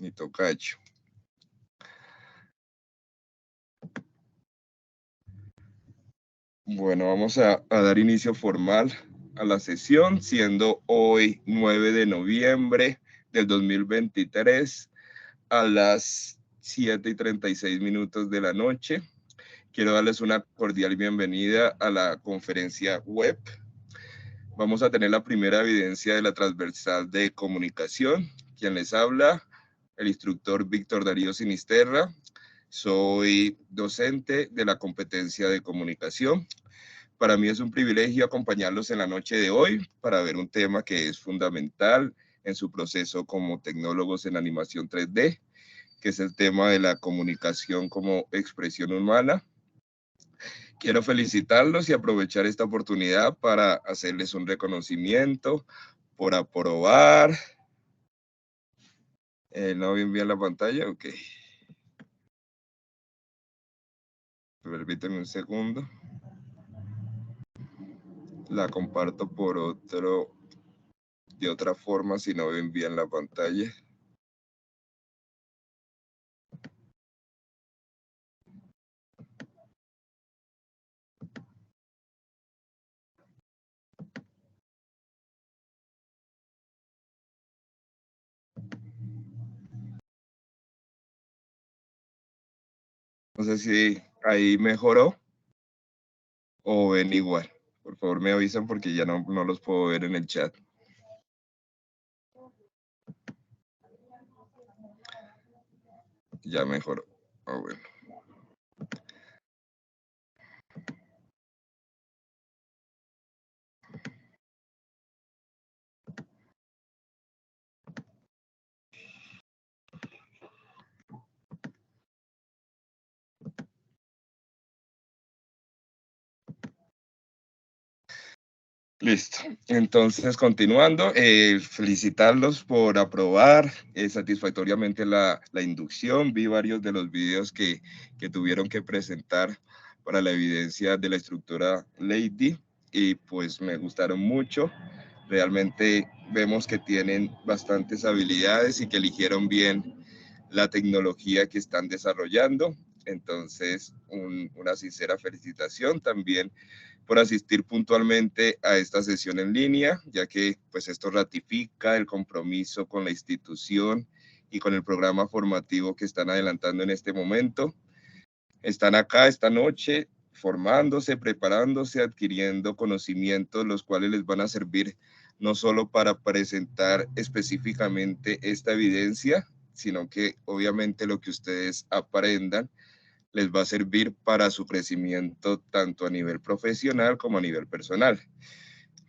mi tocayo. Bueno, vamos a dar inicio formal a la sesión, siendo hoy 9 de noviembre del 2023 a las 7:36 de la noche. Quiero darles una cordial bienvenida a la conferencia web. Vamos a tener la primera evidencia de la transversal de comunicación. Quien les habla, el instructor Víctor Darío Sinisterra. Soy docente de la competencia de comunicación. Para mí es un privilegio acompañarlos en la noche de hoy para ver un tema que es fundamental en su proceso como tecnólogos en animación 3D, que es el tema de la comunicación como expresión humana. Quiero felicitarlos y aprovechar esta oportunidad para hacerles un reconocimiento por aprobar. ¿No ven bien la pantalla? Ok. Permítanme un segundo. La comparto de otra forma si no ven bien la pantalla. No sé si ahí mejoró o ven igual. Por favor me avisan porque ya no los puedo ver en el chat. Ya mejoró. Bueno. Listo. Entonces, continuando, felicitarlos por aprobar satisfactoriamente la inducción. Vi varios de los videos que tuvieron que presentar para la evidencia de la instructora Lady y pues me gustaron mucho. Realmente vemos que tienen bastantes habilidades y que eligieron bien la tecnología que están desarrollando. Entonces, una sincera felicitación también por asistir puntualmente a esta sesión en línea, ya que pues esto ratifica el compromiso con la institución y con el programa formativo que están adelantando en este momento. Están acá esta noche formándose, preparándose, adquiriendo conocimientos, los cuales les van a servir no solo para presentar específicamente esta evidencia, sino que obviamente lo que ustedes aprendan les va a servir para su crecimiento tanto a nivel profesional como a nivel personal.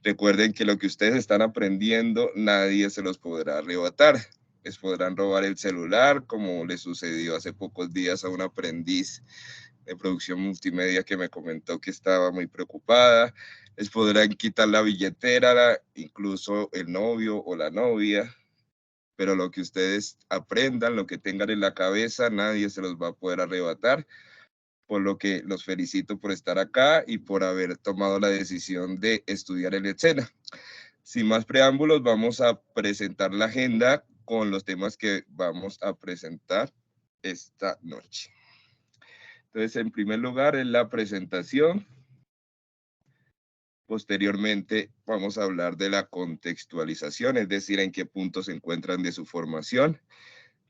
Recuerden que lo que ustedes están aprendiendo nadie se los podrá arrebatar. Les podrán robar el celular, como le sucedió hace pocos días a un aprendiz de producción multimedia que me comentó que estaba muy preocupada. Les podrán quitar la billetera, incluso el novio o la novia, pero lo que ustedes aprendan, lo que tengan en la cabeza, nadie se los va a poder arrebatar, por lo que los felicito por estar acá y por haber tomado la decisión de estudiar el ETSENA. Sin más preámbulos, vamos a presentar la agenda con los temas que vamos a presentar esta noche. Entonces, en primer lugar, es la presentación. Posteriormente, vamos a hablar de la contextualización, es decir, en qué punto se encuentran de su formación.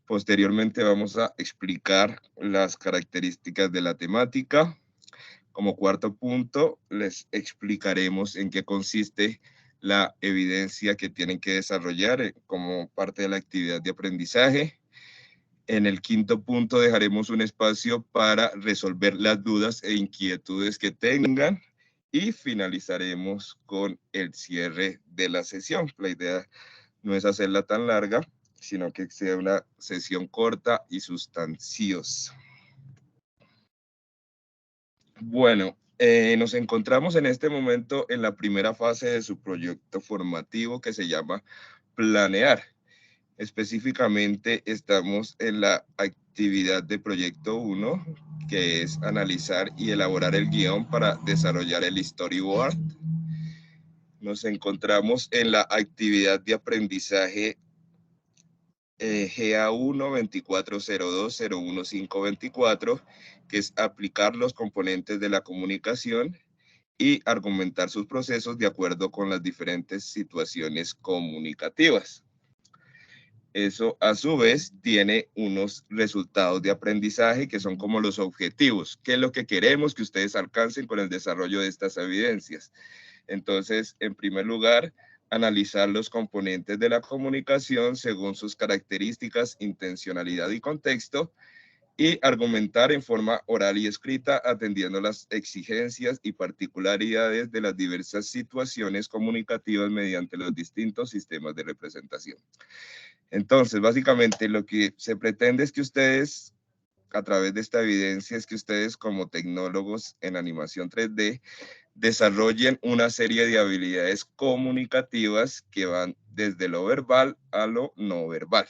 Posteriormente, vamos a explicar las características de la temática. Como cuarto punto, les explicaremos en qué consiste la evidencia que tienen que desarrollar como parte de la actividad de aprendizaje. En el quinto punto dejaremos un espacio para resolver las dudas e inquietudes que tengan y finalizaremos con el cierre de la sesión. La idea no es hacerla tan larga, sino que sea una sesión corta y sustanciosa. Bueno, nos encontramos en este momento en la primera fase de su proyecto formativo que se llama Planear. Específicamente estamos en la actividad de proyecto 1, que es analizar y elaborar el guión para desarrollar el storyboard. Nos encontramos en la actividad de aprendizaje GA1 2402011524, que es aplicar los componentes de la comunicación y argumentar sus procesos de acuerdo con las diferentes situaciones comunicativas. Eso a su vez tiene unos resultados de aprendizaje que son como los objetivos, qué es lo que queremos que ustedes alcancen con el desarrollo de estas evidencias. Entonces, en primer lugar, analizar los componentes de la comunicación según sus características, intencionalidad y contexto, y argumentar en forma oral y escrita, atendiendo las exigencias y particularidades de las diversas situaciones comunicativas mediante los distintos sistemas de representación. Entonces, básicamente lo que se pretende es que ustedes, a través de esta evidencia, es que ustedes como tecnólogos en animación 3D desarrollen una serie de habilidades comunicativas que van desde lo verbal a lo no verbal.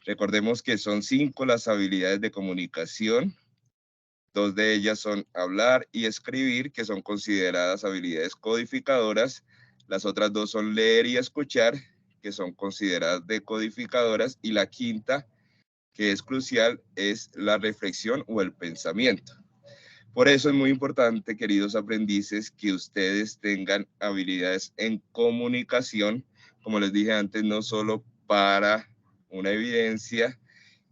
Recordemos que son 5 las habilidades de comunicación. 2 de ellas son hablar y escribir, que son consideradas habilidades codificadoras. Las otras 2 son leer y escuchar, que son consideradas decodificadoras. Y la quinta, que es crucial, es la reflexión o el pensamiento. Por eso es muy importante, queridos aprendices, que ustedes tengan habilidades en comunicación, como les dije antes, no solo para una evidencia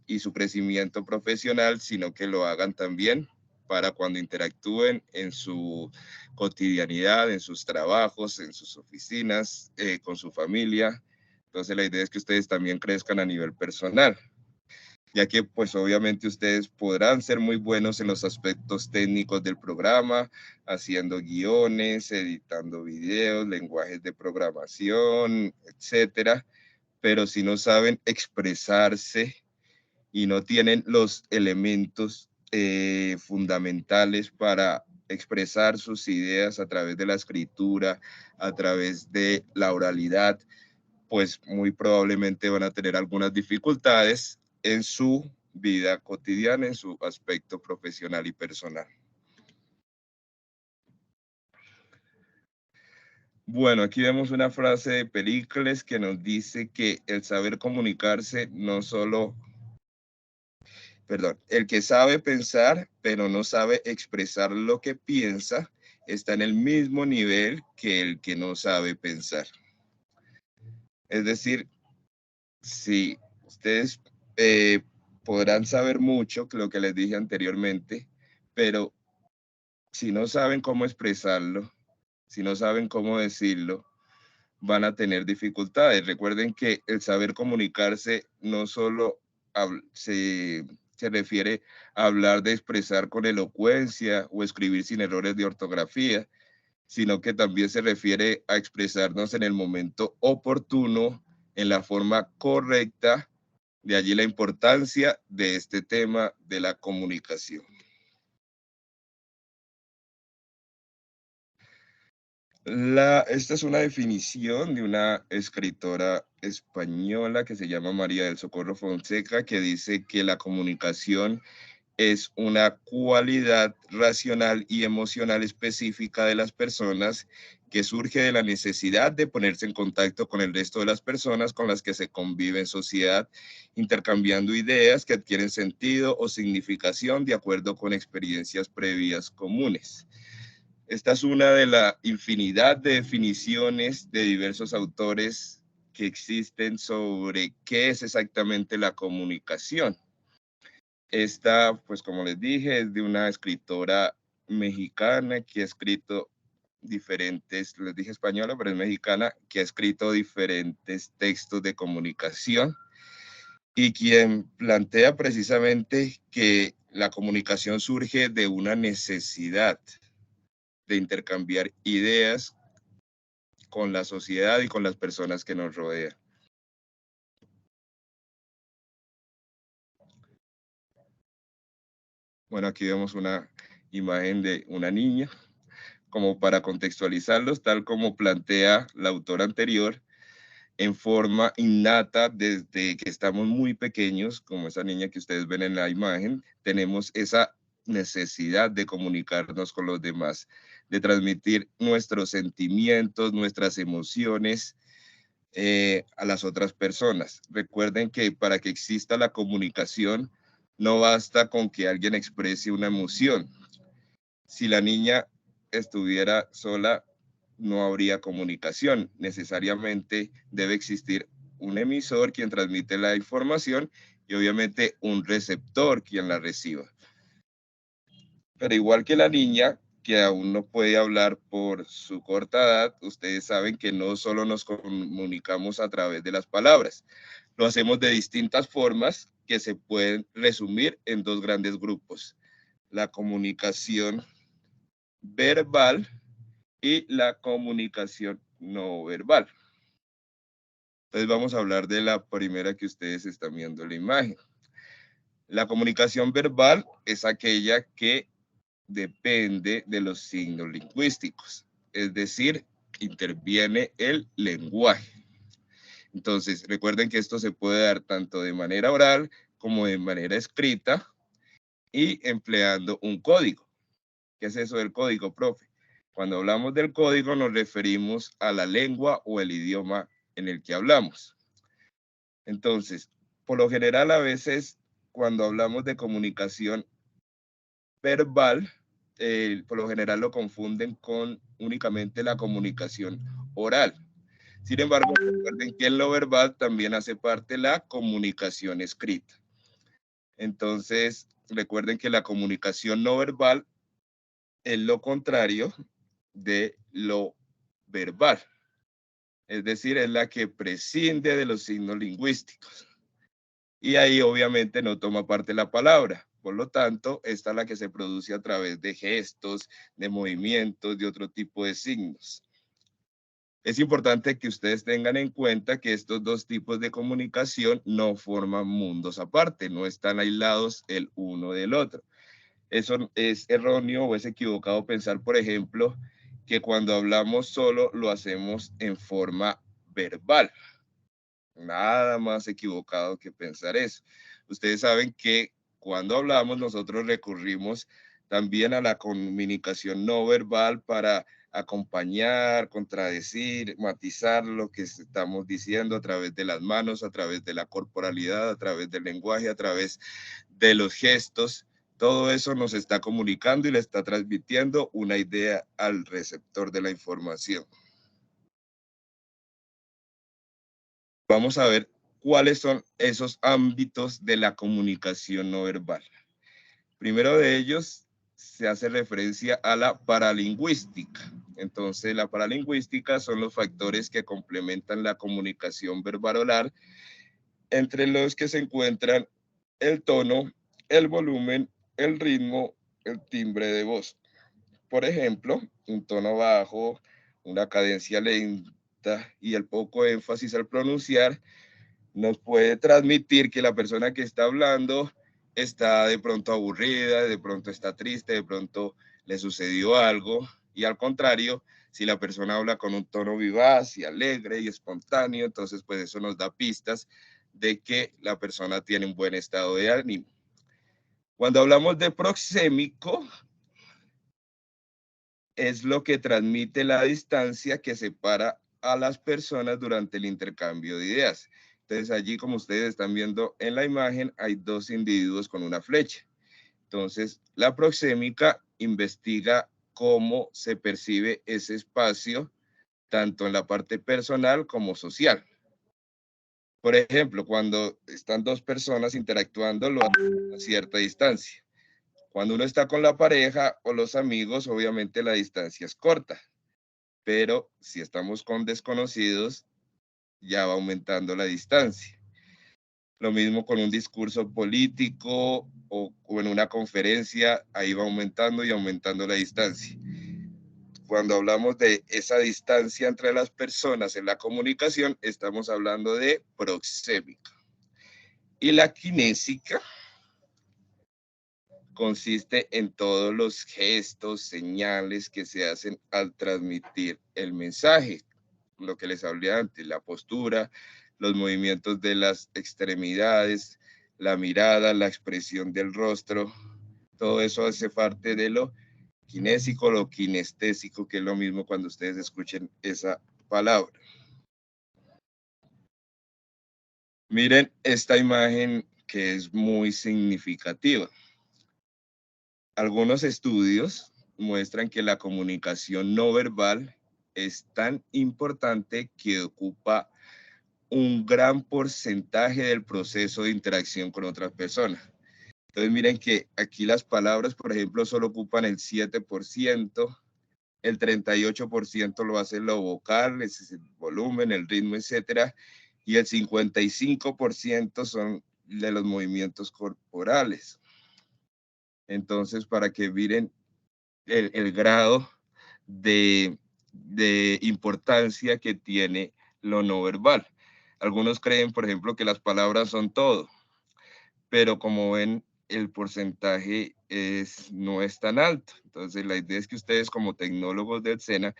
y su crecimiento profesional, sino que lo hagan también para cuando interactúen en su cotidianidad, en sus trabajos, en sus oficinas, con su familia. Entonces la idea es que ustedes también crezcan a nivel personal, ya que pues obviamente ustedes podrán ser muy buenos en los aspectos técnicos del programa, haciendo guiones, editando videos, lenguajes de programación, etcétera, pero si no saben expresarse y no tienen los elementos fundamentales para expresar sus ideas a través de la escritura, a través de la oralidad, pues muy probablemente van a tener algunas dificultades en su vida cotidiana, en su aspecto profesional y personal. Bueno, aquí vemos una frase de Pericles que nos dice que el saber comunicarse no solo, perdón, el que sabe pensar pero no sabe expresar lo que piensa, está en el mismo nivel que el que no sabe pensar. Es decir, si ustedes podrán saber mucho, lo que les dije anteriormente, pero si no saben cómo expresarlo, si no saben cómo decirlo, van a tener dificultades. Recuerden que el saber comunicarse no solo se refiere a hablar de expresar con elocuencia o escribir sin errores de ortografía, sino que también se refiere a expresarnos en el momento oportuno, en la forma correcta. De allí la importancia de este tema de la comunicación. Esta es una definición de una escritora española que se llama María del Socorro Fonseca, que dice que la comunicación es una cualidad racional y emocional específica de las personas que surge de la necesidad de ponerse en contacto con el resto de las personas con las que se convive en sociedad, intercambiando ideas que adquieren sentido o significación de acuerdo con experiencias previas comunes. Esta es una de la infinidad de definiciones de diversos autores que existen sobre qué es exactamente la comunicación. Esta, pues como les dije, es de una escritora mexicana que ha escrito diferentes, les dije española, pero es mexicana, que ha escrito diferentes textos de comunicación y quien plantea precisamente que la comunicación surge de una necesidad de intercambiar ideas con la sociedad y con las personas que nos rodean. Bueno, aquí vemos una imagen de una niña, como para contextualizarlos, tal como plantea la autora anterior, en forma innata desde que estamos muy pequeños, como esa niña que ustedes ven en la imagen, tenemos esa necesidad de comunicarnos con los demás, de transmitir nuestros sentimientos, nuestras emociones, a las otras personas. Recuerden que para que exista la comunicación, no basta con que alguien exprese una emoción. Si la niña estuviera sola, no habría comunicación. Necesariamente debe existir un emisor quien transmite la información y obviamente un receptor quien la reciba. Pero igual que la niña, que aún no puede hablar por su corta edad, ustedes saben que no solo nos comunicamos a través de las palabras, lo hacemos de distintas formas que se pueden resumir en dos grandes grupos: la comunicación verbal y la comunicación no verbal. Entonces vamos a hablar de la primera que ustedes están viendo en la imagen. La comunicación verbal es aquella que depende de los signos lingüísticos, es decir, interviene el lenguaje. Entonces, recuerden que esto se puede dar tanto de manera oral como de manera escrita y empleando un código. ¿Qué es eso del código, profe? Cuando hablamos del código nos referimos a la lengua o el idioma en el que hablamos. Entonces, por lo general a veces cuando hablamos de comunicación verbal, por lo general lo confunden con únicamente la comunicación oral. Sin embargo, recuerden que en lo verbal también hace parte la comunicación escrita. Entonces, recuerden que la comunicación no verbal es lo contrario de lo verbal, es decir, es la que prescinde de los signos lingüísticos. Y ahí obviamente no toma parte la palabra. Por lo tanto, esta es la que se produce a través de gestos, de movimientos, de otro tipo de signos. Es importante que ustedes tengan en cuenta que estos dos tipos de comunicación no forman mundos aparte, no están aislados el uno del otro. Eso es erróneo o es equivocado pensar, por ejemplo, que cuando hablamos solo lo hacemos en forma verbal. Nada más equivocado que pensar eso. Ustedes saben que cuando hablamos nosotros recurrimos también a la comunicación no verbal para acompañar, contradecir, matizar lo que estamos diciendo a través de las manos, a través de la corporalidad, a través del lenguaje, a través de los gestos. Todo eso nos está comunicando y le está transmitiendo una idea al receptor de la información. Vamos a ver cuáles son esos ámbitos de la comunicación no verbal. Primero de ellos se hace referencia a la paralingüística. Entonces, la paralingüística son los factores que complementan la comunicación verbal oral, entre los que se encuentran el tono, el volumen, el ritmo, el timbre de voz. Por ejemplo, un tono bajo, una cadencia lenta y el poco énfasis al pronunciar nos puede transmitir que la persona que está hablando está de pronto aburrida, de pronto está triste, de pronto le sucedió algo. Y al contrario, si la persona habla con un tono vivaz y alegre y espontáneo, entonces pues eso nos da pistas de que la persona tiene un buen estado de ánimo. Cuando hablamos de proxémico, es lo que transmite la distancia que separa a las personas durante el intercambio de ideas. Entonces allí, como ustedes están viendo en la imagen, hay dos individuos con una flecha. Entonces, la proxémica investiga cómo se percibe ese espacio, tanto en la parte personal como social. Por ejemplo, cuando están dos personas interactuando, lo hacen a cierta distancia. Cuando uno está con la pareja o los amigos, obviamente la distancia es corta, pero si estamos con desconocidos, ya va aumentando la distancia. Lo mismo con un discurso político o en una conferencia, ahí va aumentando y aumentando la distancia. Cuando hablamos de esa distancia entre las personas en la comunicación, estamos hablando de proxémica. Y la kinésica consiste en todos los gestos, señales que se hacen al transmitir el mensaje. Lo que les hablé antes, la postura, los movimientos de las extremidades, la mirada, la expresión del rostro, todo eso hace parte de lo kinésico, lo kinestésico, que es lo mismo cuando ustedes escuchen esa palabra. Miren esta imagen que es muy significativa. Algunos estudios muestran que la comunicación no verbal es tan importante que ocupa un gran porcentaje del proceso de interacción con otras personas. Entonces miren que aquí las palabras, por ejemplo, solo ocupan el 7%, el 38% lo hace lo vocal, ese es el volumen, el ritmo, etcétera, y el 55% son de los movimientos corporales. Entonces, para que miren el grado de importancia que tiene lo no verbal. Algunos creen, por ejemplo, que las palabras son todo, pero como ven, el porcentaje no es tan alto. Entonces, la idea es que ustedes como tecnólogos del SENA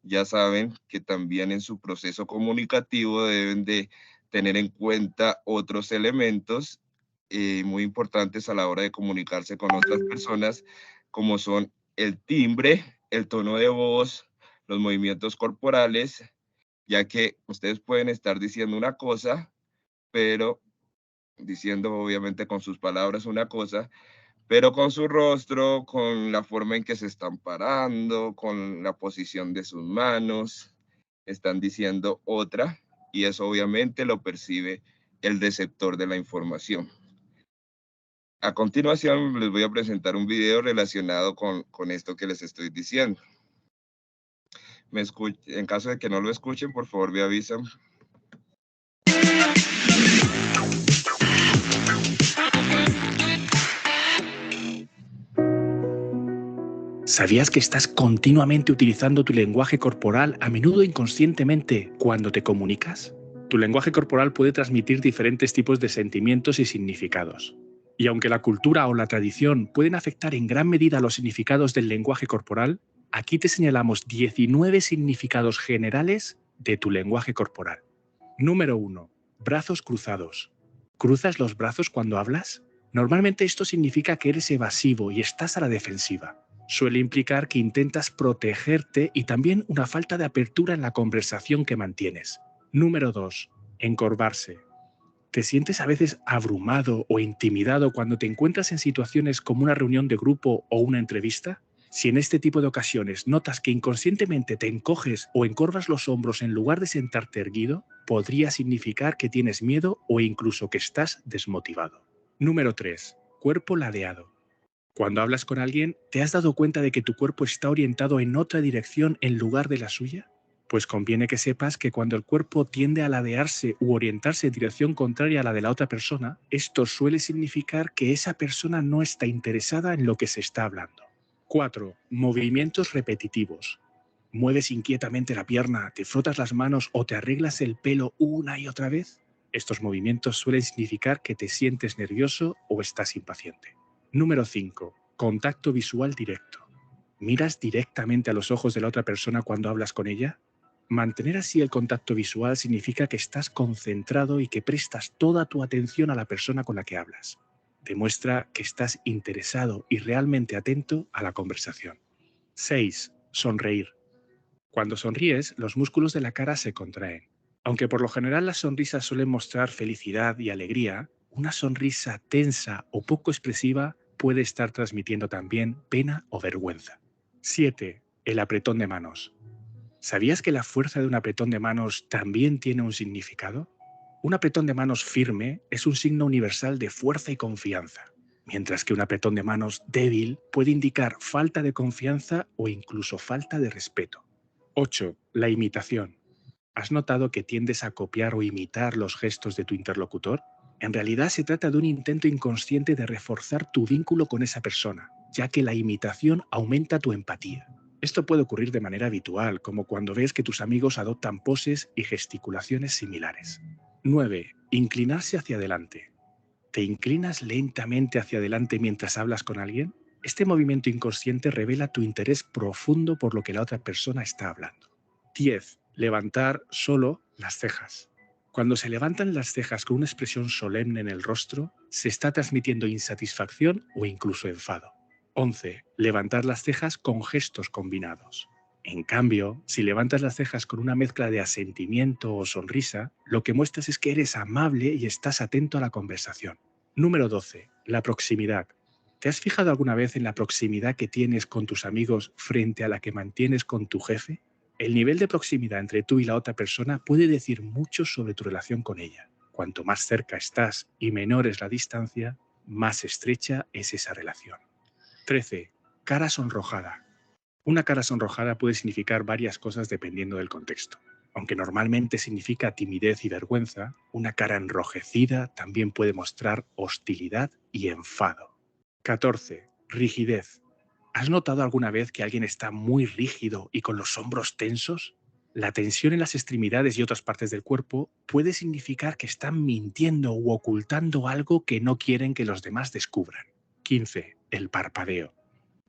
ya saben que también en su proceso comunicativo deben de tener en cuenta otros elementos muy importantes a la hora de comunicarse con otras personas, como son el timbre, el tono de voz, los movimientos corporales, ya que ustedes pueden estar diciendo una cosa, pero diciendo obviamente con sus palabras una cosa, pero con su rostro, con la forma en que se están parando, con la posición de sus manos, están diciendo otra, y eso obviamente lo percibe el receptor de la información. A continuación les voy a presentar un video relacionado con esto que les estoy diciendo. En caso de que no lo escuchen, por favor me avisan. ¿Sabías que estás continuamente utilizando tu lenguaje corporal, a menudo inconscientemente, cuando te comunicas? Tu lenguaje corporal puede transmitir diferentes tipos de sentimientos y significados. Y aunque la cultura o la tradición pueden afectar en gran medida los significados del lenguaje corporal, aquí te señalamos 19 significados generales de tu lenguaje corporal. Número 1. Brazos cruzados. ¿Cruzas los brazos cuando hablas? Normalmente esto significa que eres evasivo y estás a la defensiva. Suele implicar que intentas protegerte y también una falta de apertura en la conversación que mantienes. Número 2. Encorvarse. ¿Te sientes a veces abrumado o intimidado cuando te encuentras en situaciones como una reunión de grupo o una entrevista? Si en este tipo de ocasiones notas que inconscientemente te encoges o encorvas los hombros en lugar de sentarte erguido, podría significar que tienes miedo o incluso que estás desmotivado. Número 3. Cuerpo ladeado. Cuando hablas con alguien, ¿te has dado cuenta de que tu cuerpo está orientado en otra dirección en lugar de la suya? Pues conviene que sepas que cuando el cuerpo tiende a ladearse u orientarse en dirección contraria a la de la otra persona, esto suele significar que esa persona no está interesada en lo que se está hablando. 4. Movimientos repetitivos. ¿Mueves inquietamente la pierna, te frotas las manos o te arreglas el pelo una y otra vez? Estos movimientos suelen significar que te sientes nervioso o estás impaciente. Número 5. Contacto visual directo. ¿Miras directamente a los ojos de la otra persona cuando hablas con ella? Mantener así el contacto visual significa que estás concentrado y que prestas toda tu atención a la persona con la que hablas. Demuestra que estás interesado y realmente atento a la conversación. 6. Sonreír. Cuando sonríes, los músculos de la cara se contraen. Aunque por lo general las sonrisas suelen mostrar felicidad y alegría, una sonrisa tensa o poco expresiva puede estar transmitiendo también pena o vergüenza. 7. El apretón de manos. ¿Sabías que la fuerza de un apretón de manos también tiene un significado? Un apretón de manos firme es un signo universal de fuerza y confianza, mientras que un apretón de manos débil puede indicar falta de confianza o incluso falta de respeto. 8. La imitación. ¿Has notado que tiendes a copiar o imitar los gestos de tu interlocutor? En realidad se trata de un intento inconsciente de reforzar tu vínculo con esa persona, ya que la imitación aumenta tu empatía. Esto puede ocurrir de manera habitual, como cuando ves que tus amigos adoptan poses y gesticulaciones similares. 9. Inclinarse hacia adelante. ¿Te inclinas lentamente hacia adelante mientras hablas con alguien? Este movimiento inconsciente revela tu interés profundo por lo que la otra persona está hablando. 10. Levantar solo las cejas. Cuando se levantan las cejas con una expresión solemne en el rostro, se está transmitiendo insatisfacción o incluso enfado. 11. Levantar las cejas con gestos combinados. En cambio, si levantas las cejas con una mezcla de asentimiento o sonrisa, lo que muestras es que eres amable y estás atento a la conversación. Número 12. La proximidad. ¿Te has fijado alguna vez en la proximidad que tienes con tus amigos frente a la que mantienes con tu jefe? El nivel de proximidad entre tú y la otra persona puede decir mucho sobre tu relación con ella. Cuanto más cerca estás y menor es la distancia, más estrecha es esa relación. 13. Cara sonrojada. Una cara sonrojada puede significar varias cosas dependiendo del contexto. Aunque normalmente significa timidez y vergüenza, una cara enrojecida también puede mostrar hostilidad y enfado. 14. Rigidez. ¿Has notado alguna vez que alguien está muy rígido y con los hombros tensos? La tensión en las extremidades y otras partes del cuerpo puede significar que están mintiendo u ocultando algo que no quieren que los demás descubran. 15. El parpadeo.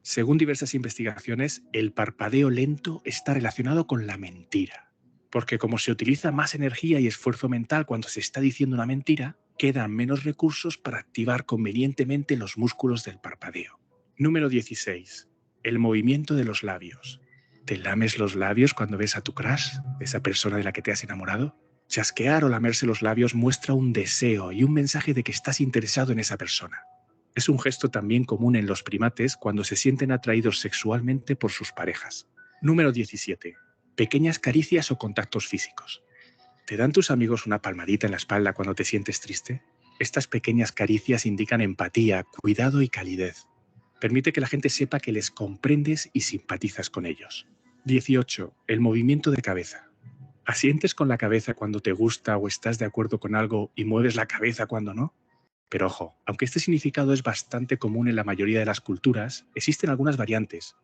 Según diversas investigaciones, el parpadeo lento está relacionado con la mentira. Porque como se utiliza más energía y esfuerzo mental cuando se está diciendo una mentira, quedan menos recursos para activar convenientemente los músculos del parpadeo. Número 16. El movimiento de los labios. ¿Te lames los labios cuando ves a tu crush, esa persona de la que te has enamorado? Chasquear o lamerse los labios muestra un deseo y un mensaje de que estás interesado en esa persona. Es un gesto también común en los primates cuando se sienten atraídos sexualmente por sus parejas. Número 17. Pequeñas caricias o contactos físicos. ¿Te dan tus amigos una palmadita en la espalda cuando te sientes triste? Estas pequeñas caricias indican empatía, cuidado y calidez. Permite que la gente sepa que les comprendes y simpatizas con ellos. 18. El movimiento de cabeza. ¿Asientes con la cabeza cuando te gusta o estás de acuerdo con algo y mueves la cabeza cuando no? Pero ojo, aunque este significado es bastante común en la mayoría de las culturas, existen algunas variantes.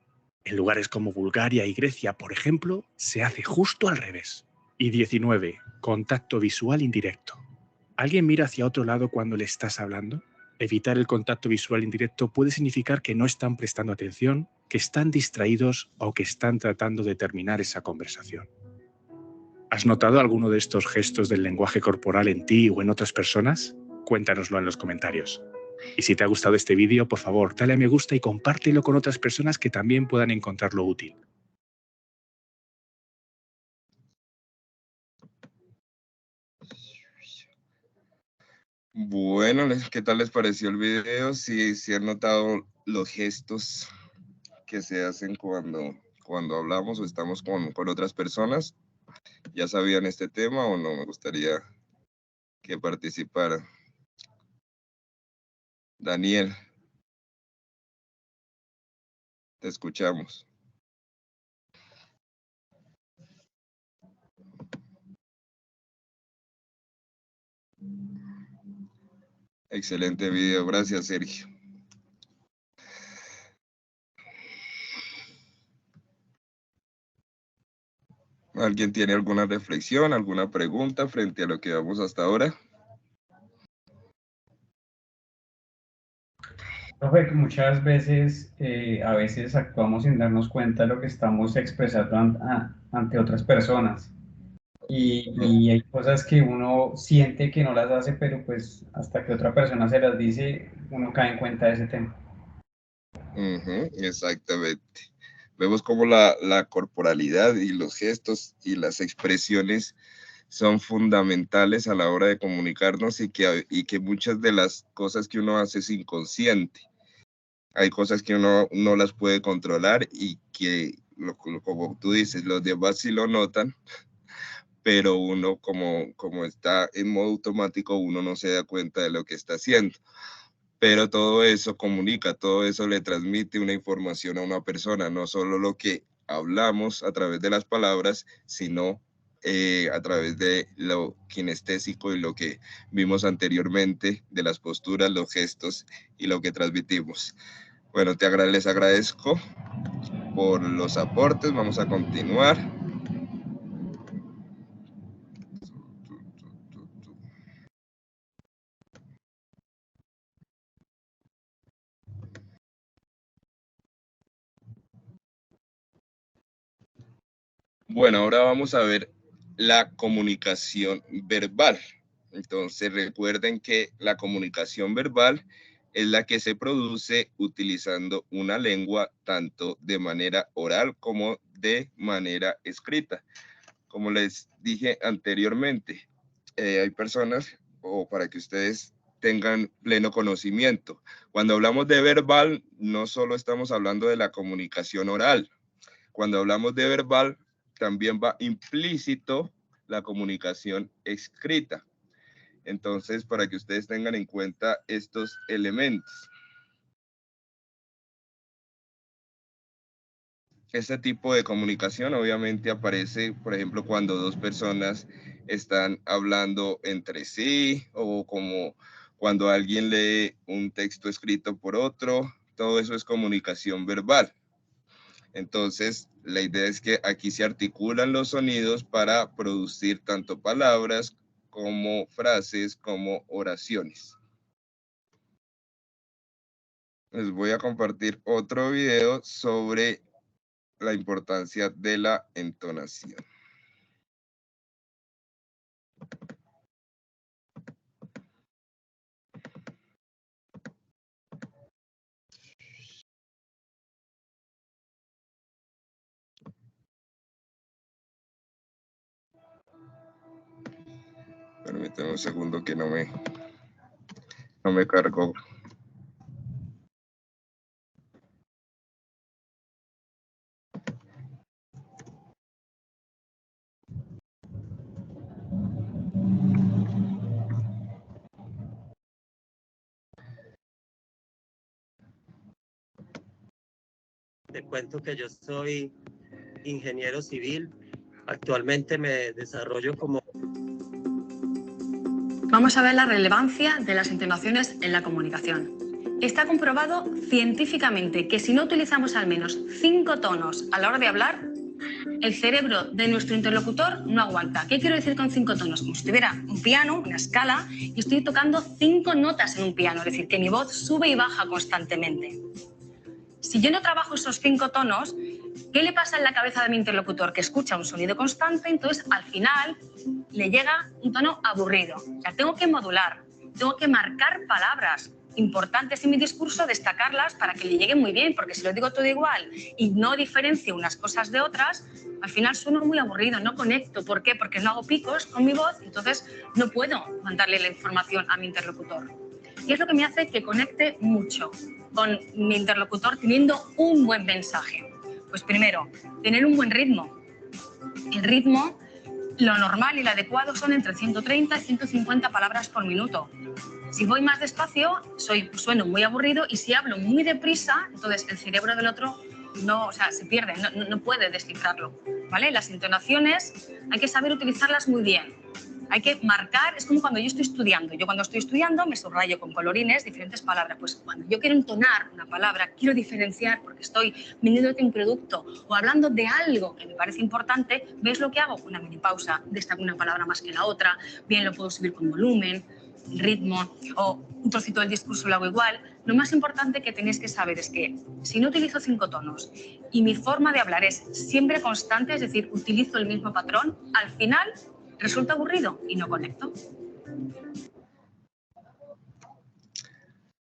En lugares como Bulgaria y Grecia, por ejemplo, se hace justo al revés. Y 19. Contacto visual indirecto. ¿Alguien mira hacia otro lado cuando le estás hablando? Evitar el contacto visual indirecto puede significar que no están prestando atención, que están distraídos o que están tratando de terminar esa conversación. ¿Has notado alguno de estos gestos del lenguaje corporal en ti o en otras personas? Cuéntanoslo en los comentarios. Y si te ha gustado este vídeo, por favor, dale a me gusta y compártelo con otras personas que también puedan encontrarlo útil. Bueno, ¿qué tal les pareció el video? Si han notado los gestos que se hacen cuando hablamos o estamos con otras personas. ¿Ya sabían este tema o no? Me gustaría que participaran. Daniel, te escuchamos. Excelente video, gracias Sergio. ¿Alguien tiene alguna reflexión, alguna pregunta frente a lo que vamos hasta ahora? Profe, que muchas veces, a veces actuamos sin darnos cuenta de lo que estamos expresando ante otras personas. Y hay cosas que uno siente que no las hace, pero pues hasta que otra persona se las dice, uno cae en cuenta de ese tema. Exactamente. Vemos cómo la corporalidad y los gestos y las expresiones son fundamentales a la hora de comunicarnos y que muchas de las cosas que uno hace es inconsciente. Hay cosas que uno no las puede controlar y que, como tú dices, los demás sí lo notan, pero uno como está en modo automático, uno no se da cuenta de lo que está haciendo. Pero todo eso comunica, todo eso le transmite una información a una persona, no solo lo que hablamos a través de las palabras, sino a través de lo kinestésico y lo que vimos anteriormente, de las posturas, los gestos y lo que transmitimos. Bueno, les agradezco por los aportes, vamos a continuar. Bueno, ahora vamos a ver la comunicación verbal. Entonces recuerden que la comunicación verbal es la que se produce utilizando una lengua tanto de manera oral como de manera escrita. Como les dije anteriormente, hay personas, o para que ustedes tengan pleno conocimiento, cuando hablamos de verbal, no solo estamos hablando de la comunicación oral. Cuando hablamos de verbal, también va implícito la comunicación escrita. Entonces, para que ustedes tengan en cuenta estos elementos. Este tipo de comunicación obviamente aparece, por ejemplo, cuando dos personas están hablando entre sí o como cuando alguien lee un texto escrito por otro. Todo eso es comunicación verbal. Entonces, la idea es que aquí se articulan los sonidos para producir tanto palabras como frases como oraciones. Les voy a compartir otro video sobre la importancia de la entonación. Permítame un segundo que no me cargó. Te cuento que yo soy ingeniero civil. Actualmente me desarrollo como... Vamos a ver la relevancia de las entonaciones en la comunicación. Está comprobado científicamente que si no utilizamos al menos 5 tonos a la hora de hablar, el cerebro de nuestro interlocutor no aguanta. ¿Qué quiero decir con 5 tonos? Como si tuviera un piano, una escala, y estoy tocando 5 notas en un piano, es decir, que mi voz sube y baja constantemente. Si yo no trabajo esos 5 tonos, ¿qué le pasa en la cabeza de mi interlocutor? Que escucha un sonido constante, entonces al final le llega un tono aburrido. O sea, tengo que modular, tengo que marcar palabras importantes en mi discurso, destacarlas para que le lleguen muy bien, porque si lo digo todo igual y no diferencio unas cosas de otras, al final sueno muy aburrido, no conecto. ¿Por qué? Porque no hago picos con mi voz, entonces no puedo mandarle la información a mi interlocutor. Y es lo que me hace que conecte mucho con mi interlocutor teniendo un buen mensaje. Pues primero, tener un buen ritmo. El ritmo, lo normal y lo adecuado son entre 130 y 150 palabras por minuto. Si voy más despacio, sueno muy aburrido, y si hablo muy deprisa, entonces el cerebro del otro se pierde, no puede descifrarlo, ¿vale? Las entonaciones hay que saber utilizarlas muy bien. Hay que marcar, es como cuando yo estoy estudiando. Yo cuando estoy estudiando me subrayo con colorines diferentes palabras. Pues cuando yo quiero entonar una palabra, quiero diferenciar porque estoy vendiéndote un producto o hablando de algo que me parece importante, ¿ves lo que hago? Una mini pausa, destaco una palabra más que la otra, bien lo puedo subir con volumen, ritmo, o un trocito del discurso lo hago igual. Lo más importante que tenéis que saber es que si no utilizo 5 tonos y mi forma de hablar es siempre constante, es decir, utilizo el mismo patrón, al final resulta aburrido y no conecto.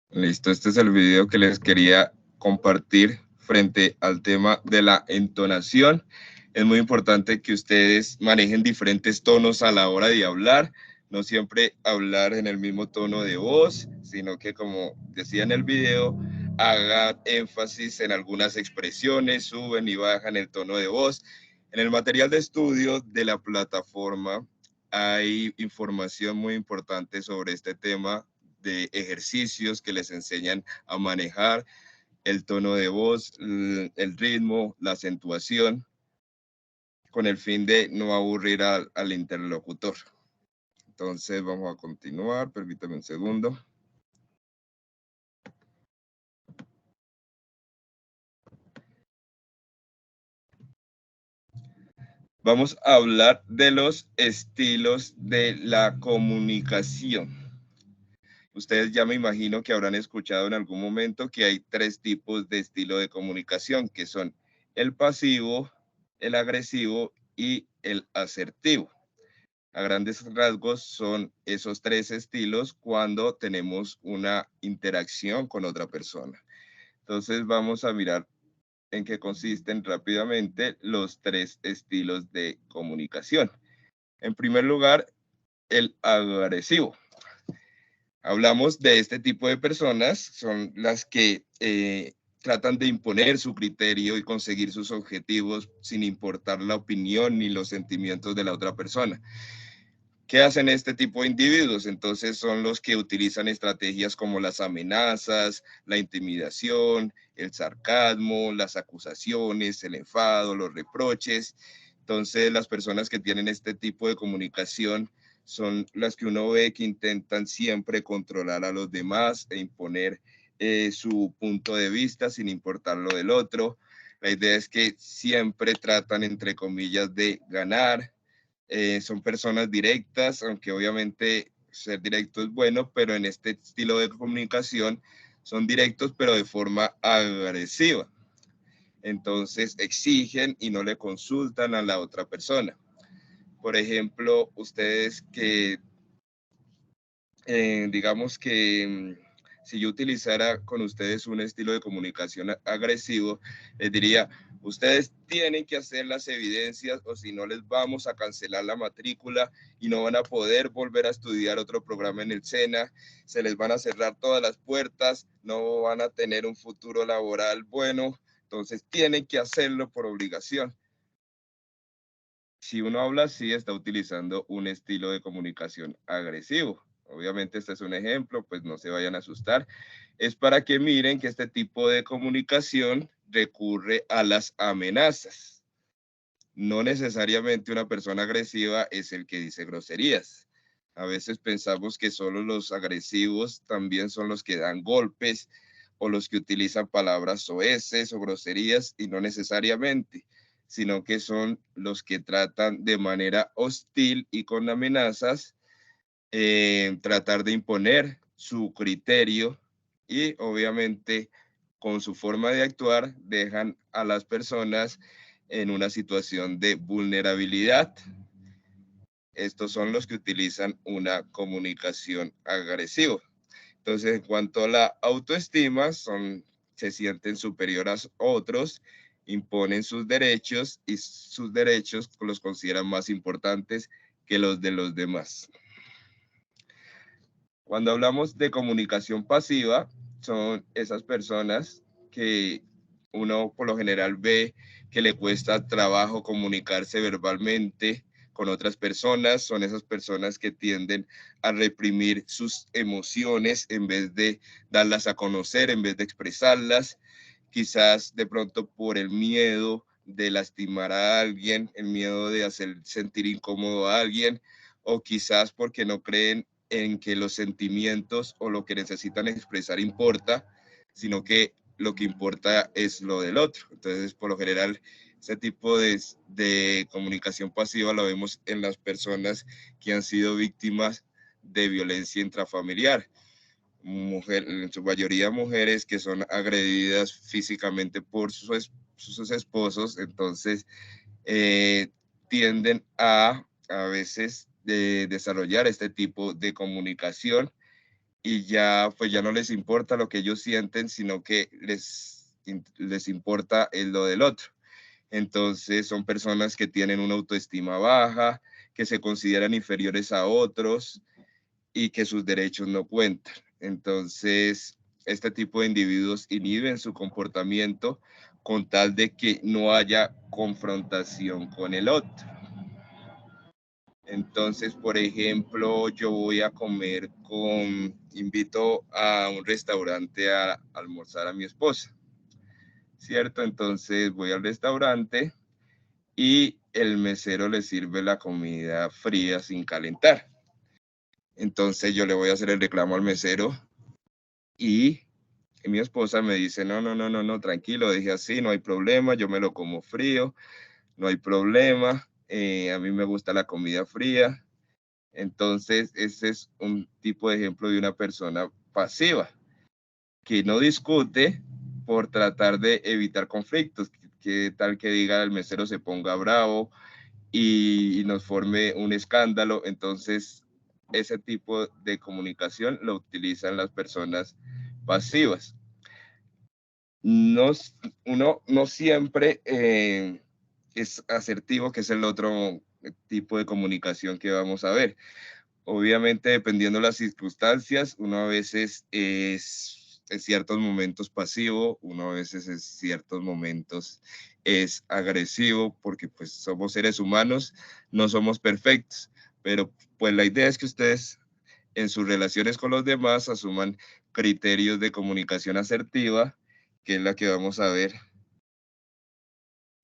Listo, este es el video que les quería compartir frente al tema de la entonación. Es muy importante que ustedes manejen diferentes tonos a la hora de hablar, no siempre hablar en el mismo tono de voz, sino que, como decía en el video, hagan énfasis en algunas expresiones, suben y bajan el tono de voz. En el material de estudio de la plataforma hay información muy importante sobre este tema, de ejercicios que les enseñan a manejar el tono de voz, el ritmo, la acentuación, con el fin de no aburrir al interlocutor. Entonces vamos a continuar, permítame un segundo. Vamos a hablar de los estilos de la comunicación. Ustedes ya me imagino que habrán escuchado en algún momento que hay 3 tipos de estilo de comunicación, que son el pasivo, el agresivo y el asertivo. A grandes rasgos son esos 3 estilos cuando tenemos una interacción con otra persona. Entonces vamos a mirar en que consisten rápidamente los 3 estilos de comunicación. En primer lugar, el agresivo. Hablamos de este tipo de personas, son las que tratan de imponer su criterio y conseguir sus objetivos sin importar la opinión ni los sentimientos de la otra persona. ¿Qué hacen este tipo de individuos? Entonces son los que utilizan estrategias como las amenazas, la intimidación, el sarcasmo, las acusaciones, el enfado, los reproches. Entonces las personas que tienen este tipo de comunicación son las que uno ve que intentan siempre controlar a los demás e imponer su punto de vista sin importar lo del otro. La idea es que siempre tratan, entre comillas, de ganar. Son personas directas, aunque obviamente ser directo es bueno, pero en este estilo de comunicación son directos, pero de forma agresiva. Entonces exigen y no le consultan a la otra persona. Por ejemplo, ustedes que, digamos que si yo utilizara con ustedes un estilo de comunicación agresivo, les diría, ustedes tienen que hacer las evidencias o si no les vamos a cancelar la matrícula y no van a poder volver a estudiar otro programa en el SENA, se les van a cerrar todas las puertas, no van a tener un futuro laboral bueno, entonces tienen que hacerlo por obligación. Si uno habla así, está utilizando un estilo de comunicación agresivo. Obviamente este es un ejemplo, pues no se vayan a asustar. Es para que miren que este tipo de comunicación recurre a las amenazas. No necesariamente una persona agresiva es el que dice groserías. A veces pensamos que solo los agresivos también son los que dan golpes o los que utilizan palabras soeces o groserías y no necesariamente, sino que son los que tratan de manera hostil y con amenazas tratar de imponer su criterio y obviamente con su forma de actuar dejan a las personas en una situación de vulnerabilidad. Estos son los que utilizan una comunicación agresiva. Entonces, en cuanto a la autoestima, se sienten superiores a otros, imponen sus derechos y sus derechos los consideran más importantes que los de los demás. Cuando hablamos de comunicación pasiva, son esas personas que uno por lo general ve que le cuesta trabajo comunicarse verbalmente con otras personas, son esas personas que tienden a reprimir sus emociones en vez de darlas a conocer, en vez de expresarlas, quizás de pronto por el miedo de lastimar a alguien, el miedo de hacer sentir incómodo a alguien, o quizás porque no creen en que los sentimientos o lo que necesitan expresar importa, sino que lo que importa es lo del otro. Entonces, por lo general, ese tipo de comunicación pasiva lo vemos en las personas que han sido víctimas de violencia intrafamiliar. En su mayoría mujeres que son agredidas físicamente por sus esposos, entonces tienden a veces desarrollar este tipo de comunicación y ya pues ya no les importa lo que ellos sienten, sino que les importa lo del otro. Entonces son personas que tienen una autoestima baja, que se consideran inferiores a otros y que sus derechos no cuentan. Entonces, este tipo de individuos inhiben su comportamiento con tal de que no haya confrontación con el otro. Entonces, por ejemplo, yo voy a comer invito a un restaurante a almorzar a mi esposa, ¿cierto? Entonces voy al restaurante y el mesero le sirve la comida fría sin calentar. Entonces yo le voy a hacer el reclamo al mesero y mi esposa me dice, no, tranquilo, dije así, no hay problema, yo me lo como frío, no hay problema, a mí me gusta la comida fría. Entonces, ese es un tipo de ejemplo de una persona pasiva, que no discute por tratar de evitar conflictos, que tal que diga el mesero se ponga bravo y nos forme un escándalo. Entonces, ese tipo de comunicación lo utilizan las personas pasivas. uno no siempre es asertivo, que es el otro tipo de comunicación que vamos a ver. Obviamente, dependiendo de las circunstancias, uno a veces es en ciertos momentos pasivo, uno a veces en ciertos momentos es agresivo, porque pues somos seres humanos, no somos perfectos, pero pues la idea es que ustedes en sus relaciones con los demás asuman criterios de comunicación asertiva, que es la que vamos a ver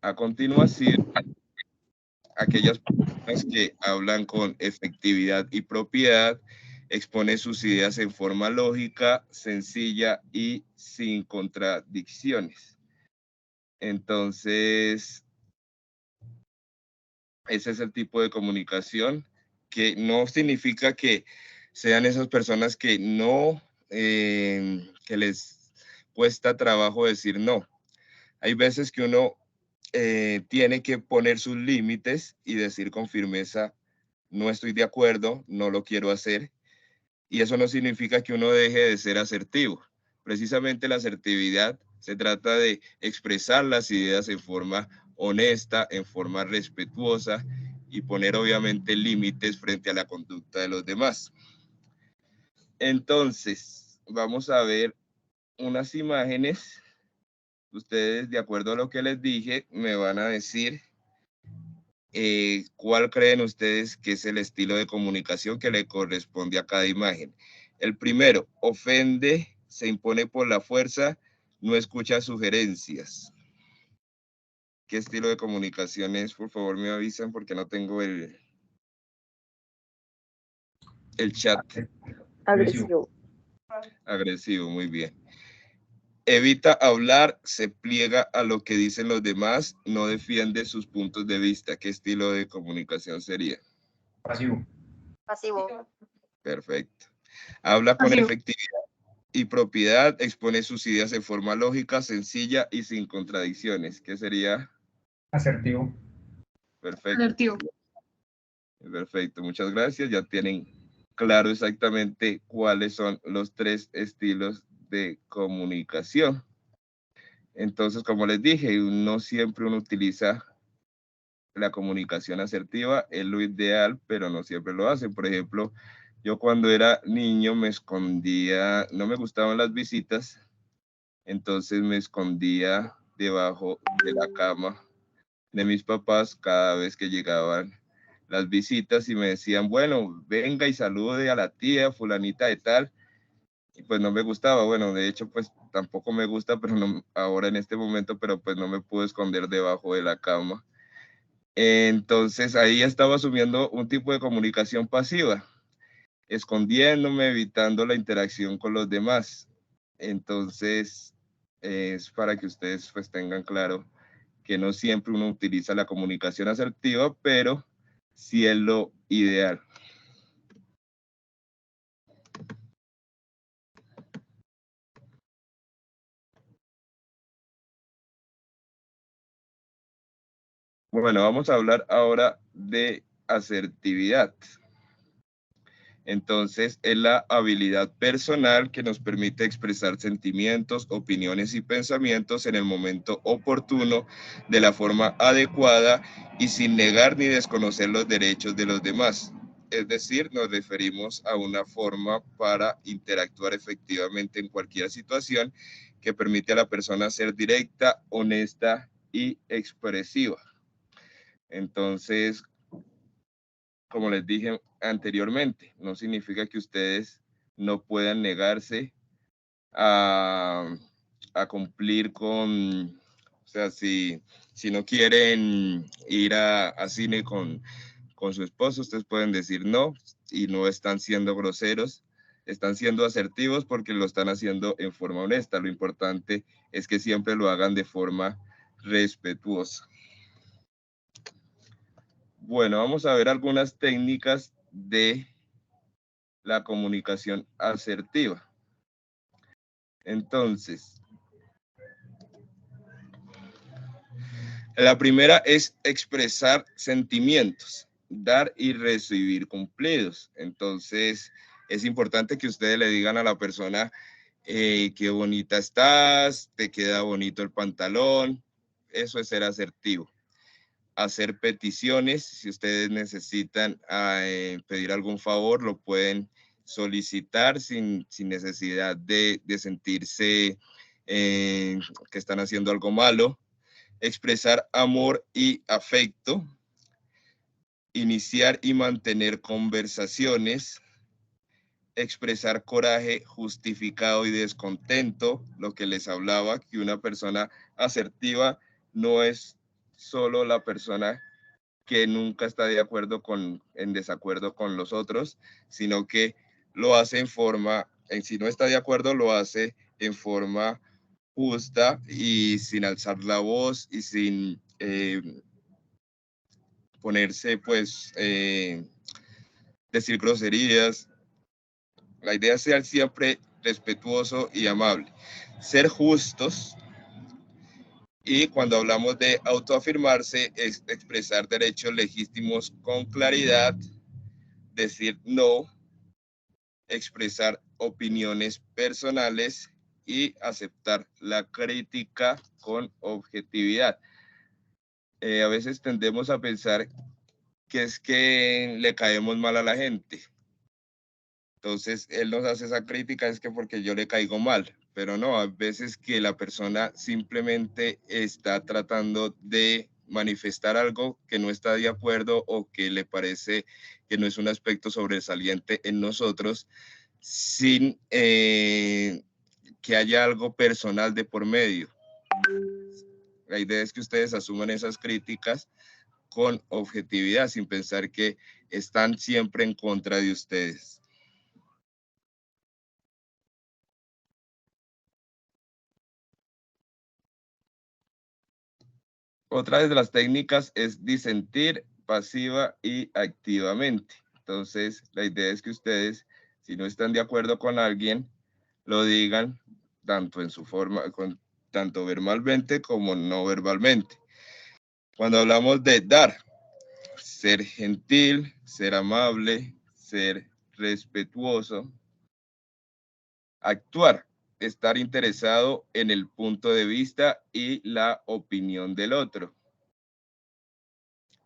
a continuación. Aquellas personas que hablan con efectividad y propiedad exponen sus ideas en forma lógica, sencilla y sin contradicciones. Entonces, ese es el tipo de comunicación, que no significa que sean esas personas que no, que les cuesta trabajo decir no. Hay veces que uno tiene que poner sus límites y decir con firmeza, no estoy de acuerdo, no lo quiero hacer. Y eso no significa que uno deje de ser asertivo. Precisamente la asertividad se trata de expresar las ideas en forma honesta, en forma respetuosa y poner obviamente límites frente a la conducta de los demás. Entonces, vamos a ver unas imágenes. Ustedes, de acuerdo a lo que les dije, me van a decir cuál creen ustedes que es el estilo de comunicación que le corresponde a cada imagen. El primero, ofende, se impone por la fuerza, no escucha sugerencias. ¿Qué estilo de comunicación es? Por favor, me avisan porque no tengo el chat. Agresivo. Agresivo, muy bien. Evita hablar, se pliega a lo que dicen los demás, no defiende sus puntos de vista. ¿Qué estilo de comunicación sería? Pasivo. Pasivo. Perfecto. Habla con Pasivo. efectividad y propiedad, expone sus ideas en forma lógica, sencilla y sin contradicciones. ¿Qué sería? Asertivo. Perfecto. Asertivo. Perfecto, muchas gracias. Ya tienen claro exactamente cuáles son los tres estilos de comunicación. Entonces, como les dije, no siempre uno utiliza la comunicación asertiva, es lo ideal, pero no siempre lo hacen. Por ejemplo, yo cuando era niño me escondía, no me gustaban las visitas, entonces me escondía debajo de la cama de mis papás cada vez que llegaban las visitas y me decían, bueno, venga y salude a la tía fulanita de tal. Y pues no me gustaba, bueno, de hecho pues tampoco me gusta, pero no, ahora en este momento, pero pues no me puedo esconder debajo de la cama. Entonces ahí estaba asumiendo un tipo de comunicación pasiva, escondiéndome, evitando la interacción con los demás. Entonces es para que ustedes pues tengan claro que no siempre uno utiliza la comunicación asertiva, pero sí es lo ideal. Bueno, vamos a hablar ahora de asertividad. Entonces, es la habilidad personal que nos permite expresar sentimientos, opiniones y pensamientos en el momento oportuno, de la forma adecuada y sin negar ni desconocer los derechos de los demás. Es decir, nos referimos a una forma para interactuar efectivamente en cualquier situación que permite a la persona ser directa, honesta y expresiva. Entonces, como les dije anteriormente, no significa que ustedes no puedan negarse a, a cumplir con, o sea, si no quieren ir a cine con su esposo, ustedes pueden decir no y no están siendo groseros, están siendo asertivos porque lo están haciendo en forma honesta. Lo importante es que siempre lo hagan de forma respetuosa. Bueno, vamos a ver algunas técnicas de la comunicación asertiva. Entonces, la primera es expresar sentimientos, dar y recibir cumplidos. Entonces, es importante que ustedes le digan a la persona qué bonita estás, te queda bonito el pantalón. Eso es ser asertivo. Hacer peticiones, si ustedes necesitan pedir algún favor, lo pueden solicitar sin necesidad de sentirse que están haciendo algo malo. Expresar amor y afecto. Iniciar y mantener conversaciones. Expresar coraje justificado y descontento, lo que les hablaba, que una persona asertiva no es solo la persona que nunca está en desacuerdo con los otros, sino que lo hace si no está de acuerdo, lo hace en forma justa y sin alzar la voz y sin ponerse, decir groserías. La idea es ser siempre respetuoso y amable. Ser justos. Y cuando hablamos de autoafirmarse, es expresar derechos legítimos con claridad, decir no, expresar opiniones personales y aceptar la crítica con objetividad. A veces tendemos a pensar que es que le caemos mal a la gente. Entonces, él nos hace esa crítica, es que porque yo le caigo mal, pero no, a veces que la persona simplemente está tratando de manifestar algo que no está de acuerdo o que le parece que no es un aspecto sobresaliente en nosotros, sin que haya algo personal de por medio. La idea es que ustedes asuman esas críticas con objetividad, sin pensar que están siempre en contra de ustedes. Otra de las técnicas es disentir pasiva y activamente. Entonces, la idea es que ustedes, si no están de acuerdo con alguien, lo digan tanto en su forma, tanto verbalmente como no verbalmente. Cuando hablamos de dar, ser gentil, ser amable, ser respetuoso. Actuar, estar interesado en el punto de vista y la opinión del otro.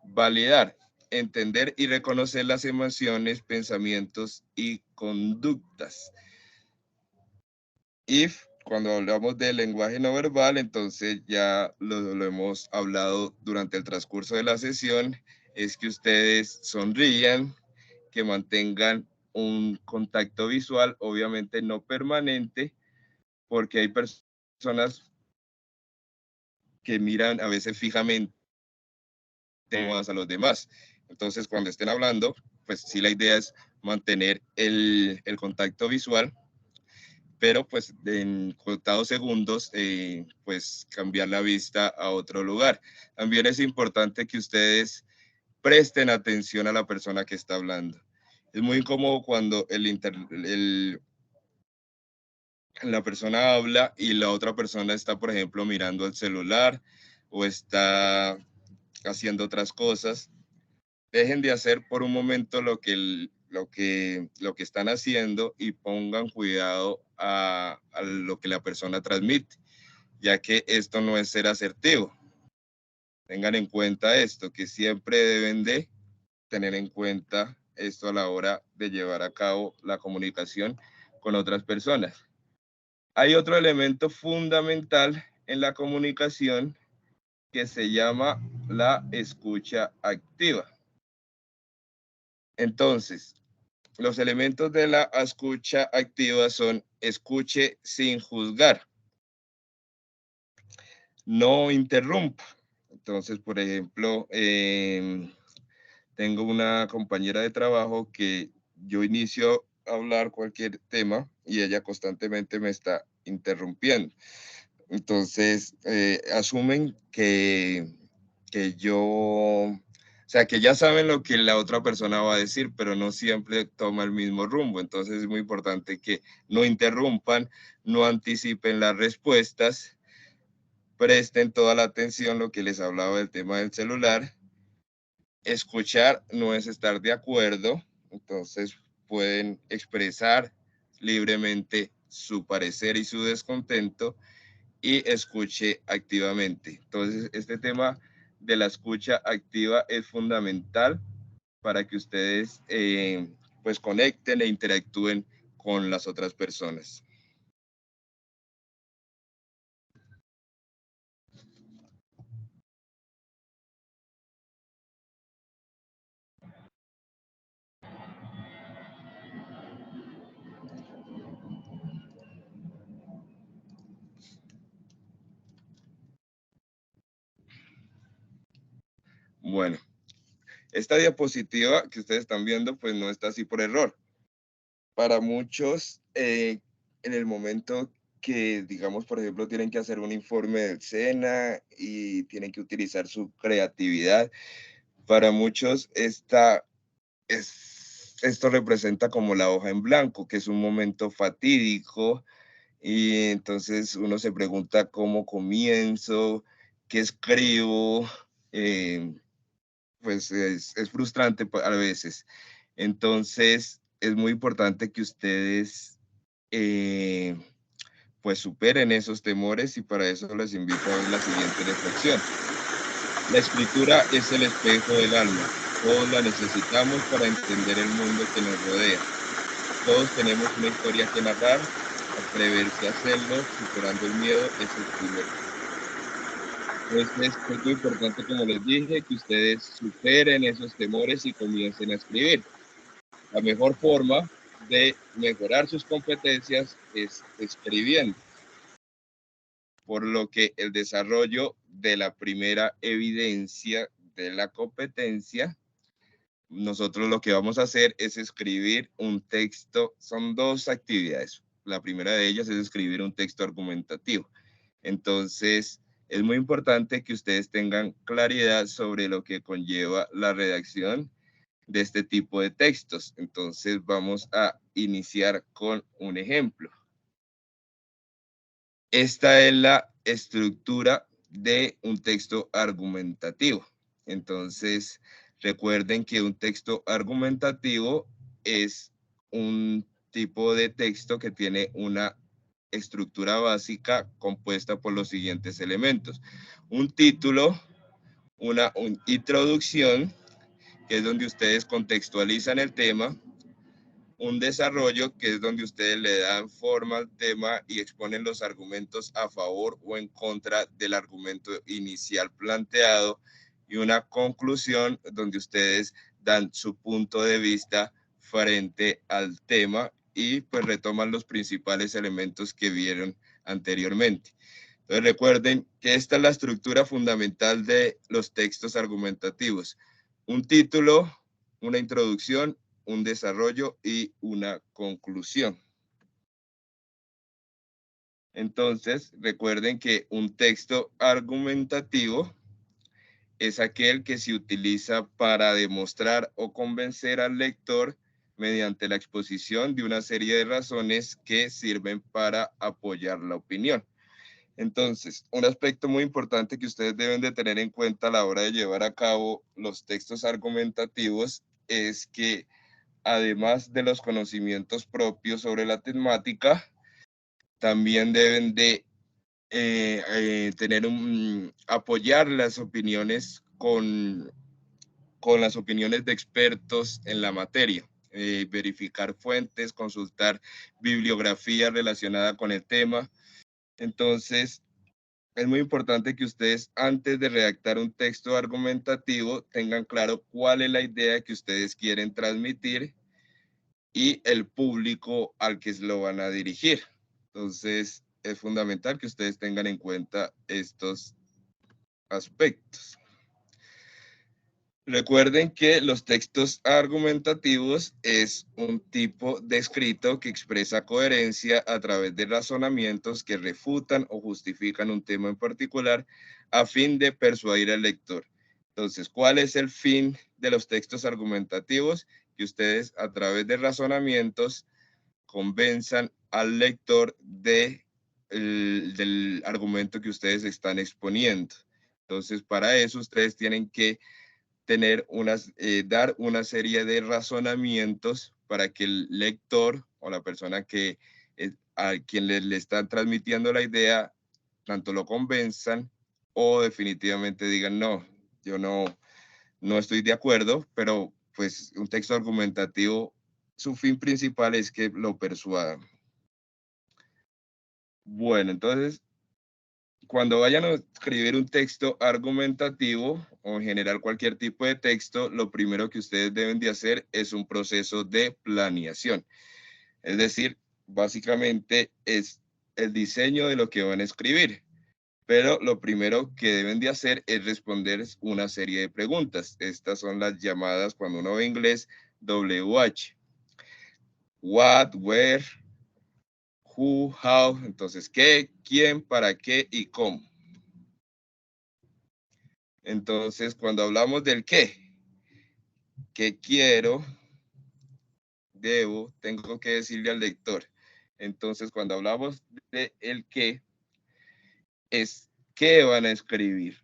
Validar, entender y reconocer las emociones, pensamientos y conductas. Cuando hablamos del lenguaje no verbal, entonces ya lo hemos hablado durante el transcurso de la sesión, es que ustedes sonrían, que mantengan un contacto visual, obviamente no permanente, porque hay personas que miran a veces fijamente a los demás. Entonces, cuando estén hablando, pues sí, la idea es mantener el contacto visual, pero pues en contados segundos, pues cambiar la vista a otro lugar. También es importante que ustedes presten atención a la persona que está hablando. Es muy incómodo cuando la persona habla y la otra persona está, por ejemplo, mirando el celular o está haciendo otras cosas. Dejen de hacer por un momento lo que están haciendo y pongan cuidado a lo que la persona transmite, ya que esto no es ser asertivo. Tengan en cuenta esto, que siempre deben de tener en cuenta esto a la hora de llevar a cabo la comunicación con otras personas. Hay otro elemento fundamental en la comunicación que se llama la escucha activa. Entonces, los elementos de la escucha activa son: escuche sin juzgar, no interrumpa. Entonces, por ejemplo, tengo una compañera de trabajo que yo inicio a hablar cualquier tema y ella constantemente me está interrumpiendo. Entonces, asumen que que ya saben lo que la otra persona va a decir, pero no siempre toma el mismo rumbo. Entonces, es muy importante que no interrumpan, no anticipen las respuestas, presten toda la atención, lo que les hablaba del tema del celular. Escuchar no es estar de acuerdo, entonces pueden expresar libremente su parecer y su descontento y escuche activamente. Entonces, este tema de la escucha activa es fundamental para que ustedes pues conecten e interactúen con las otras personas. Bueno, esta diapositiva que ustedes están viendo, pues no está así por error. Para muchos, en el momento que, digamos, por ejemplo, tienen que hacer un informe del SENA y tienen que utilizar su creatividad, para muchos esto representa como la hoja en blanco, que es un momento fatídico, y entonces uno se pregunta cómo comienzo, qué escribo, pues es frustrante a veces. Entonces, es muy importante que ustedes pues superen esos temores y para eso les invito a ver la siguiente reflexión. La escritura es el espejo del alma. Todos la necesitamos para entender el mundo que nos rodea. Todos tenemos una historia que narrar. Atreverse a hacerlo, superando el miedo, es el primer paso. Entonces, es muy importante, como les dije, que ustedes superen esos temores y comiencen a escribir. La mejor forma de mejorar sus competencias es escribiendo, por lo que el desarrollo de la primera evidencia de la competencia, nosotros lo que vamos a hacer es escribir un texto. Son dos actividades. La primera de ellas es escribir un texto argumentativo. Entonces, es muy importante que ustedes tengan claridad sobre lo que conlleva la redacción de este tipo de textos. Entonces, vamos a iniciar con un ejemplo. Esta es la estructura de un texto argumentativo. Entonces, recuerden que un texto argumentativo es un tipo de texto que tiene una estructura básica compuesta por los siguientes elementos. Un título, una introducción, que es donde ustedes contextualizan el tema, un desarrollo, que es donde ustedes le dan forma al tema y exponen los argumentos a favor o en contra del argumento inicial planteado, y una conclusión donde ustedes dan su punto de vista frente al tema y pues retoman los principales elementos que vieron anteriormente. Entonces recuerden que esta es la estructura fundamental de los textos argumentativos. Un título, una introducción, un desarrollo y una conclusión. Entonces, recuerden que un texto argumentativo es aquel que se utiliza para demostrar o convencer al lector mediante la exposición de una serie de razones que sirven para apoyar la opinión. Entonces, un aspecto muy importante que ustedes deben de tener en cuenta a la hora de llevar a cabo los textos argumentativos es que, además de los conocimientos propios sobre la temática, también deben de apoyar las opiniones con las opiniones de expertos en la materia, verificar fuentes, consultar bibliografía relacionada con el tema. Entonces, es muy importante que ustedes, antes de redactar un texto argumentativo, tengan claro cuál es la idea que ustedes quieren transmitir y el público al que se lo van a dirigir. Entonces, es fundamental que ustedes tengan en cuenta estos aspectos. Recuerden que los textos argumentativos es un tipo de escrito que expresa coherencia a través de razonamientos que refutan o justifican un tema en particular a fin de persuadir al lector. Entonces, ¿cuál es el fin de los textos argumentativos? Que ustedes, a través de razonamientos, convenzan al lector del argumento que ustedes están exponiendo. Entonces, para eso ustedes tienen que dar una serie de razonamientos para que el lector o la persona que a quien le están transmitiendo la idea, tanto lo convenzan o definitivamente digan, no, yo no estoy de acuerdo, pero pues un texto argumentativo, su fin principal es que lo persuadan. Bueno, entonces, cuando vayan a escribir un texto argumentativo o en general cualquier tipo de texto, lo primero que ustedes deben de hacer es un proceso de planeación. Es decir, básicamente es el diseño de lo que van a escribir. Pero lo primero que deben de hacer es responder una serie de preguntas. Estas son las llamadas, cuando uno ve inglés, WH. What, where, who, how. Entonces, ¿qué, quién, para qué y cómo? Entonces, cuando hablamos del qué quiero, debo, tengo que decirle al lector. Entonces, cuando hablamos de el qué, es qué van a escribir.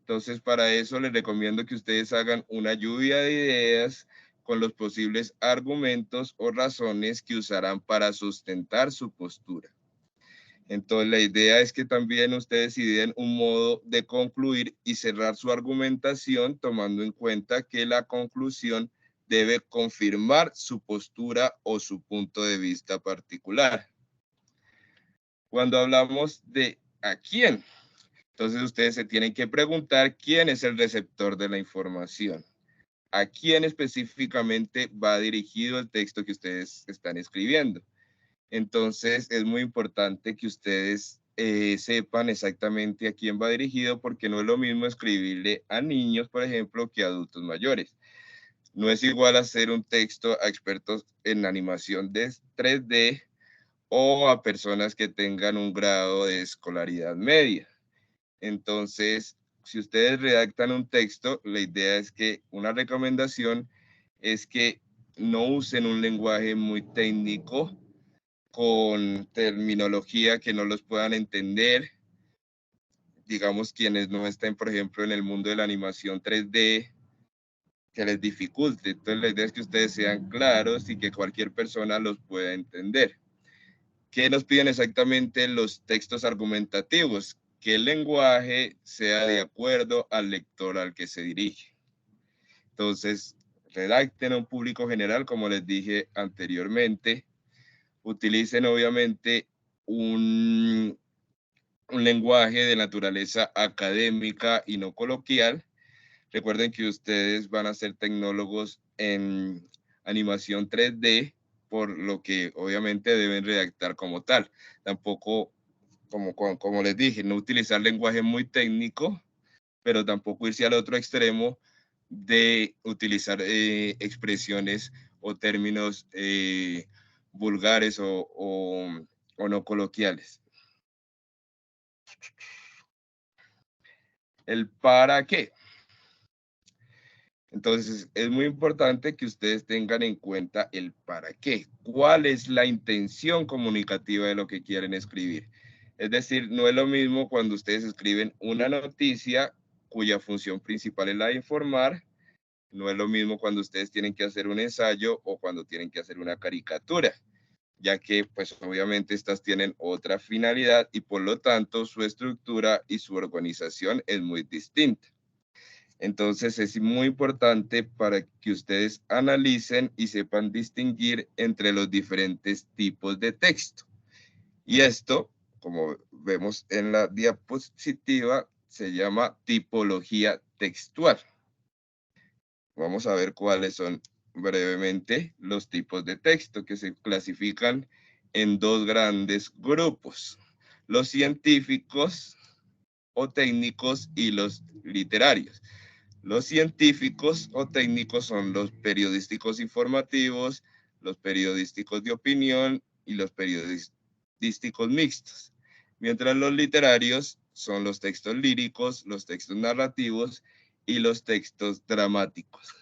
Entonces, para eso les recomiendo que ustedes hagan una lluvia de ideas con los posibles argumentos o razones que usarán para sustentar su postura. Entonces, la idea es que también ustedes ideen un modo de concluir y cerrar su argumentación, tomando en cuenta que la conclusión debe confirmar su postura o su punto de vista particular. Cuando hablamos de a quién, entonces ustedes se tienen que preguntar quién es el receptor de la información. ¿A quién específicamente va dirigido el texto que ustedes están escribiendo? Entonces es muy importante que ustedes sepan exactamente a quién va dirigido, porque no es lo mismo escribirle a niños, por ejemplo, que a adultos mayores. No es igual hacer un texto a expertos en animación de 3D o a personas que tengan un grado de escolaridad media. Entonces, si ustedes redactan un texto, la idea es que una recomendación es que no usen un lenguaje muy técnico con terminología que no los puedan entender. Digamos, quienes no estén, por ejemplo, en el mundo de la animación 3D, que les dificulte. Entonces, la idea es que ustedes sean claros y que cualquier persona los pueda entender. ¿Qué nos piden exactamente los textos argumentativos? Que el lenguaje sea de acuerdo al lector al que se dirige. Entonces, redacten a un público general, como les dije anteriormente. Utilicen obviamente un lenguaje de naturaleza académica y no coloquial. Recuerden que ustedes van a ser tecnólogos en animación 3D, por lo que obviamente deben redactar como tal. Tampoco, como les dije, no utilizar lenguaje muy técnico, pero tampoco irse al otro extremo de utilizar expresiones o términos vulgares o no coloquiales. El para qué. Entonces, es muy importante que ustedes tengan en cuenta el para qué. ¿Cuál es la intención comunicativa de lo que quieren escribir? Es decir, no es lo mismo cuando ustedes escriben una noticia cuya función principal es la de informar. No es lo mismo cuando ustedes tienen que hacer un ensayo o cuando tienen que hacer una caricatura, ya que pues obviamente estas tienen otra finalidad y por lo tanto su estructura y su organización es muy distinta. Entonces es muy importante para que ustedes analicen y sepan distinguir entre los diferentes tipos de texto. Y esto, como vemos en la diapositiva, se llama tipología textual. Vamos a ver cuáles son brevemente los tipos de texto que se clasifican en dos grandes grupos: los científicos o técnicos y los literarios. Los científicos o técnicos son los periodísticos informativos, los periodísticos de opinión y los periodísticos mixtos, mientras los literarios son los textos líricos, los textos narrativos y los textos dramáticos.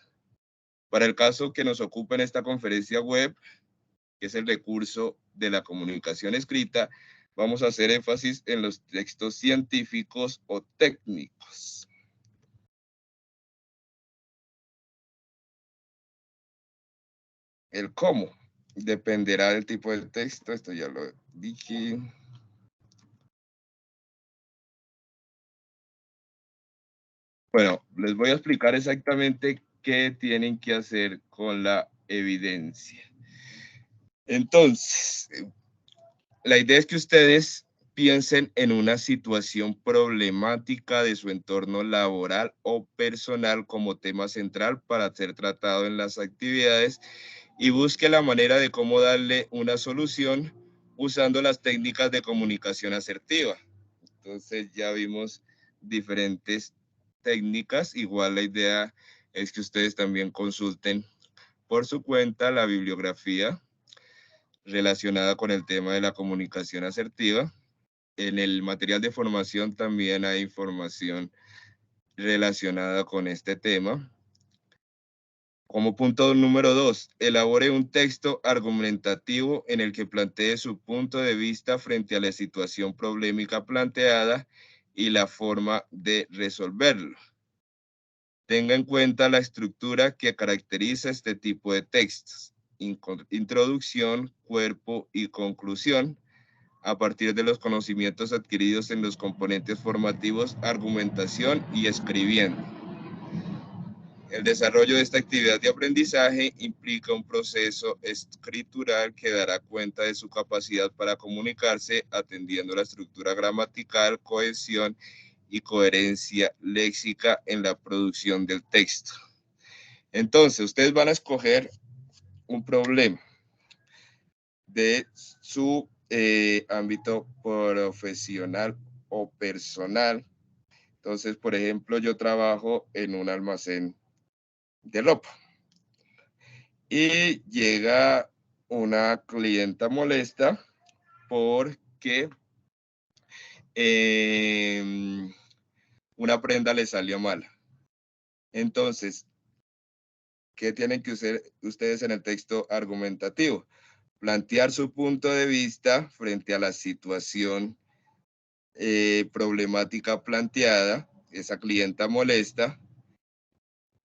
Para el caso que nos ocupa en esta conferencia web, que es el recurso de la comunicación escrita, vamos a hacer énfasis en los textos científicos o técnicos. El cómo. dependerá del tipo de texto, esto ya lo dije. Bueno, les voy a explicar exactamente qué tienen que hacer con la evidencia. Entonces, la idea es que ustedes piensen en una situación problemática de su entorno laboral o personal como tema central para ser tratado en las actividades y busque la manera de cómo darle una solución usando las técnicas de comunicación asertiva. Entonces ya vimos diferentes técnicas. Igual la idea es que ustedes también consulten por su cuenta la bibliografía relacionada con el tema de la comunicación asertiva. En el material de formación también hay información relacionada con este tema. Como punto número 2, elabore un texto argumentativo en el que plantee su punto de vista frente a la situación problemática planteada y la forma de resolverlo. Tenga en cuenta la estructura que caracteriza este tipo de textos: introducción, cuerpo y conclusión, a partir de los conocimientos adquiridos en los componentes formativos, argumentación y escribiendo. El desarrollo de esta actividad de aprendizaje implica un proceso escritural que dará cuenta de su capacidad para comunicarse, atendiendo la estructura gramatical, cohesión y coherencia léxica en la producción del texto. Entonces, ustedes van a escoger un problema de su ámbito profesional o personal. Entonces, por ejemplo, yo trabajo en un almacén de ropa y llega una clienta molesta porque una prenda le salió mala. Entonces, ¿qué tienen que hacer ustedes en el texto argumentativo? Plantear su punto de vista frente a la situación problemática planteada, esa clienta molesta.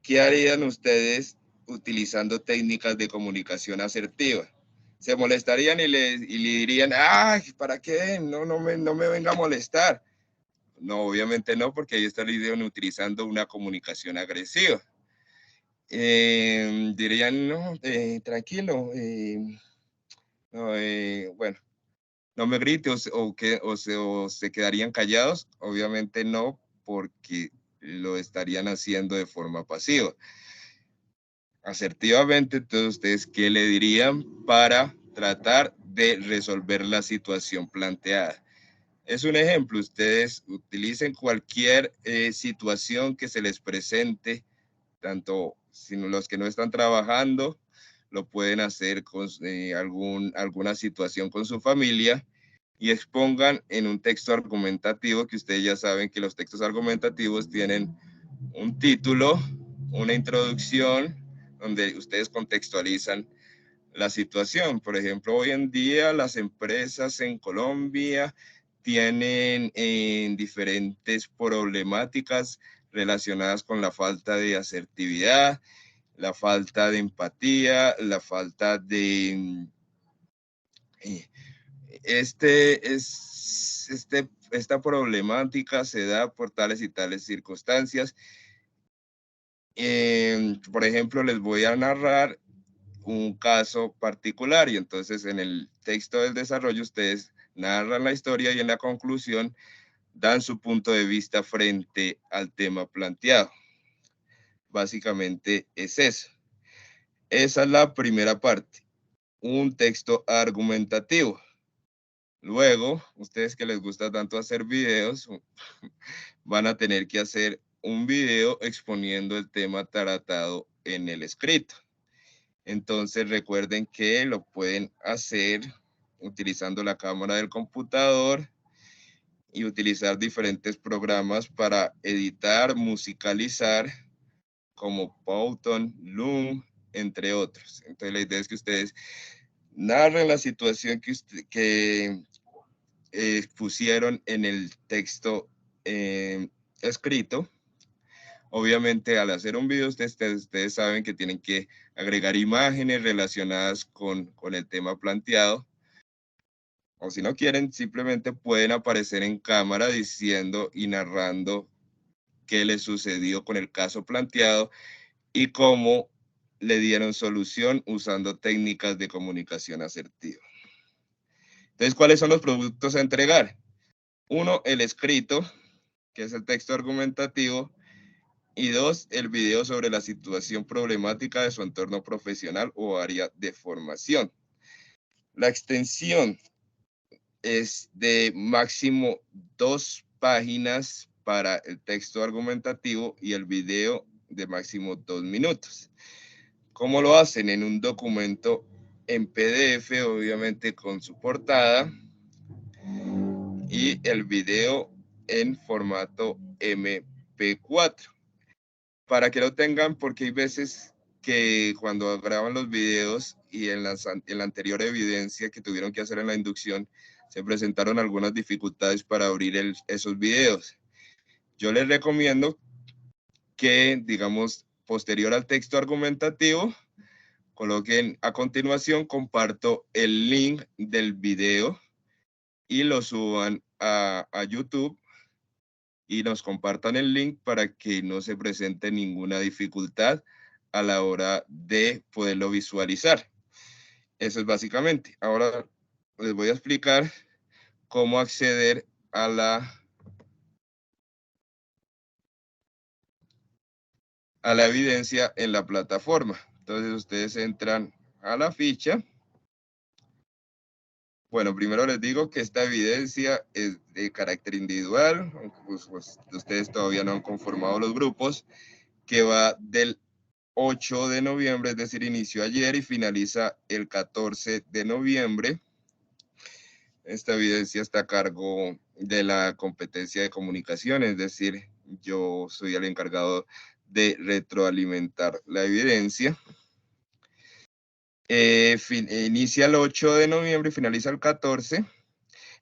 ¿Qué harían ustedes utilizando técnicas de comunicación asertiva? Se molestarían y le dirían, ay, ¿para qué? No me venga a molestar. No, obviamente no, porque ahí estarían utilizando una comunicación agresiva. Dirían, no, tranquilo, no, bueno, no me grite, o se quedarían callados. Obviamente no, porque lo estarían haciendo de forma pasiva. Asertivamente, entonces, ¿ustedes qué le dirían para tratar de resolver la situación planteada? Es un ejemplo. Ustedes utilicen cualquier situación que se les presente, tanto sino los que no están trabajando, lo pueden hacer con alguna situación con su familia, y expongan en un texto argumentativo, que ustedes ya saben que los textos argumentativos tienen un título, una introducción, donde ustedes contextualizan la situación. Por ejemplo, hoy en día las empresas en Colombia tienen diferentes problemáticas relacionadas con la falta de asertividad, la falta de empatía, la falta de... esta problemática se da por tales y tales circunstancias. Por ejemplo, les voy a narrar un caso particular, y entonces en el texto del desarrollo ustedes narran la historia y en la conclusión dan su punto de vista frente al tema planteado. Básicamente es eso. Esa es la primera parte, un texto argumentativo. Luego, ustedes que les gusta tanto hacer videos, van a tener que hacer un video exponiendo el tema tratado en el escrito. Entonces recuerden que lo pueden hacer utilizando la cámara del computador y utilizar diferentes programas para editar, musicalizar, como Powtoon, Loom, entre otros. Entonces la idea es que ustedes narren la situación que pusieron en el texto escrito. Obviamente, al hacer un video, ustedes saben que tienen que agregar imágenes relacionadas con el tema planteado. O si no quieren, simplemente pueden aparecer en cámara diciendo y narrando qué les sucedió con el caso planteado y cómo le dieron solución usando técnicas de comunicación asertiva. Entonces, ¿cuáles son los productos a entregar? 1, el escrito, que es el texto argumentativo, y 2, el video sobre la situación problemática de su entorno profesional o área de formación. La extensión es de máximo 2 páginas para el texto argumentativo y el video de máximo 2 minutos. ¿Cómo lo hacen? En un documento en PDF, obviamente con su portada, y el video en formato MP4. Para que lo tengan, porque hay veces que cuando graban los videos y en la anterior evidencia que tuvieron que hacer en la inducción, se presentaron algunas dificultades para abrir esos videos. Yo les recomiendo que, digamos, posterior al texto argumentativo, coloquen a continuación, comparto el link del video y lo suban a YouTube y nos compartan el link para que no se presente ninguna dificultad a la hora de poderlo visualizar. Eso es básicamente. Ahora les voy a explicar cómo acceder a la evidencia en la plataforma. Entonces ustedes entran a la ficha. Bueno, primero les digo que esta evidencia es de carácter individual, aunque pues, ustedes todavía no han conformado los grupos, que va del 8 de noviembre, es decir, inició ayer y finaliza el 14 de noviembre. Esta evidencia está a cargo de la competencia de comunicación, es decir, yo soy el encargado de retroalimentar la evidencia. Inicia el 8 de noviembre y finaliza el 14.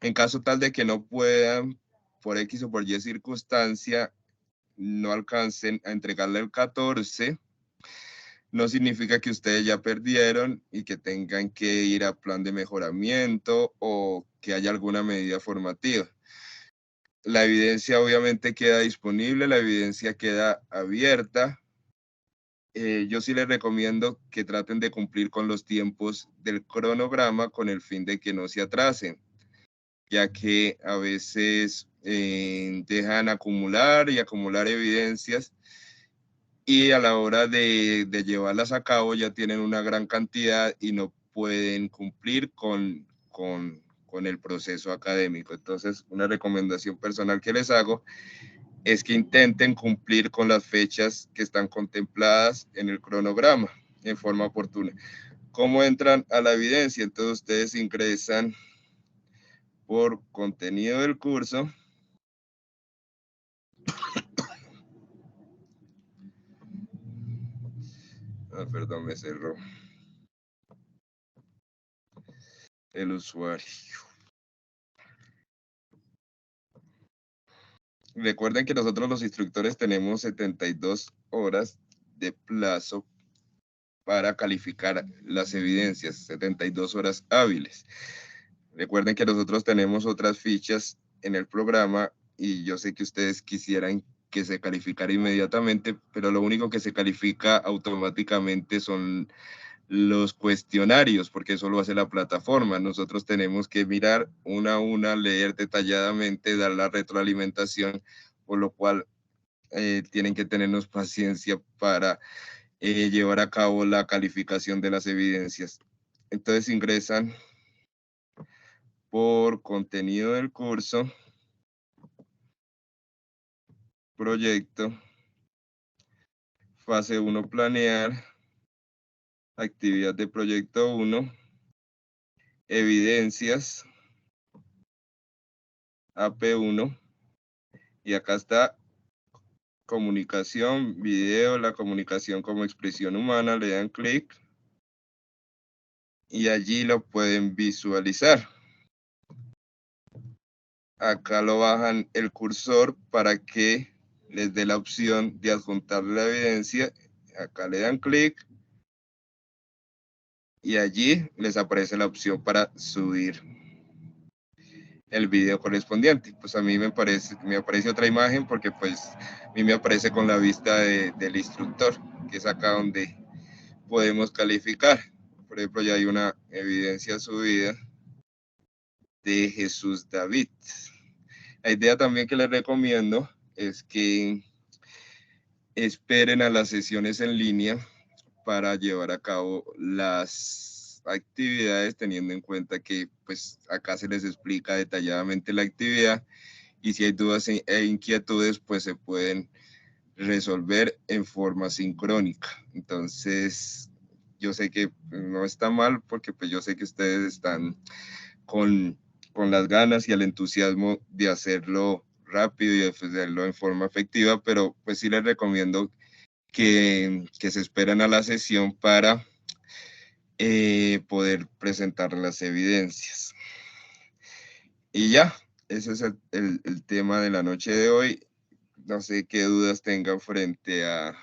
En caso tal de que no puedan, por X o por Y circunstancia, no alcancen a entregarle el 14, no significa que ustedes ya perdieron y que tengan que ir a plan de mejoramiento o que haya alguna medida formativa. La evidencia obviamente queda disponible, la evidencia queda abierta. Yo sí les recomiendo que traten de cumplir con los tiempos del cronograma con el fin de que no se atrasen, ya que a veces dejan acumular y acumular evidencias y a la hora de llevarlas a cabo ya tienen una gran cantidad y no pueden cumplir con el proceso académico. Entonces, una recomendación personal que les hago es que intenten cumplir con las fechas que están contempladas en el cronograma en forma oportuna. ¿Cómo entran a la evidencia? Entonces, ustedes ingresan por contenido del curso. Perdón, me cerró el usuario. Recuerden que nosotros los instructores tenemos 72 horas de plazo para calificar las evidencias, 72 horas hábiles. Recuerden que nosotros tenemos otras fichas en el programa y yo sé que ustedes quisieran que se calificara inmediatamente, pero lo único que se califica automáticamente son los cuestionarios, porque eso lo hace la plataforma. Nosotros tenemos que mirar una a una, leer detalladamente, dar la retroalimentación, por lo cual tienen que tenernos paciencia para llevar a cabo la calificación de las evidencias. Entonces ingresan por contenido del curso, proyecto, fase 1 planear, actividad de proyecto 1, evidencias, AP1, y acá está comunicación, video, la comunicación como expresión humana, le dan clic y allí lo pueden visualizar. Acá lo bajan el cursor para que les dé la opción de adjuntar la evidencia. Acá le dan clic y allí les aparece la opción para subir el video correspondiente. Pues a mí me aparece otra imagen porque pues a mí me aparece con la vista del instructor, que es acá donde podemos calificar. Por ejemplo, ya hay una evidencia subida de Jesús David. La idea también que les recomiendo es que esperen a las sesiones en línea para llevar a cabo las actividades, teniendo en cuenta que pues acá se les explica detalladamente la actividad, y si hay dudas e inquietudes pues se pueden resolver en forma sincrónica. Entonces yo sé que no está mal, porque pues yo sé que ustedes están con las ganas y el entusiasmo de hacerlo rápido y de hacerlo en forma efectiva, pero pues sí les recomiendo que se esperen a la sesión para poder presentar las evidencias. Y ya, ese es el tema de la noche de hoy. No sé qué dudas tengan frente a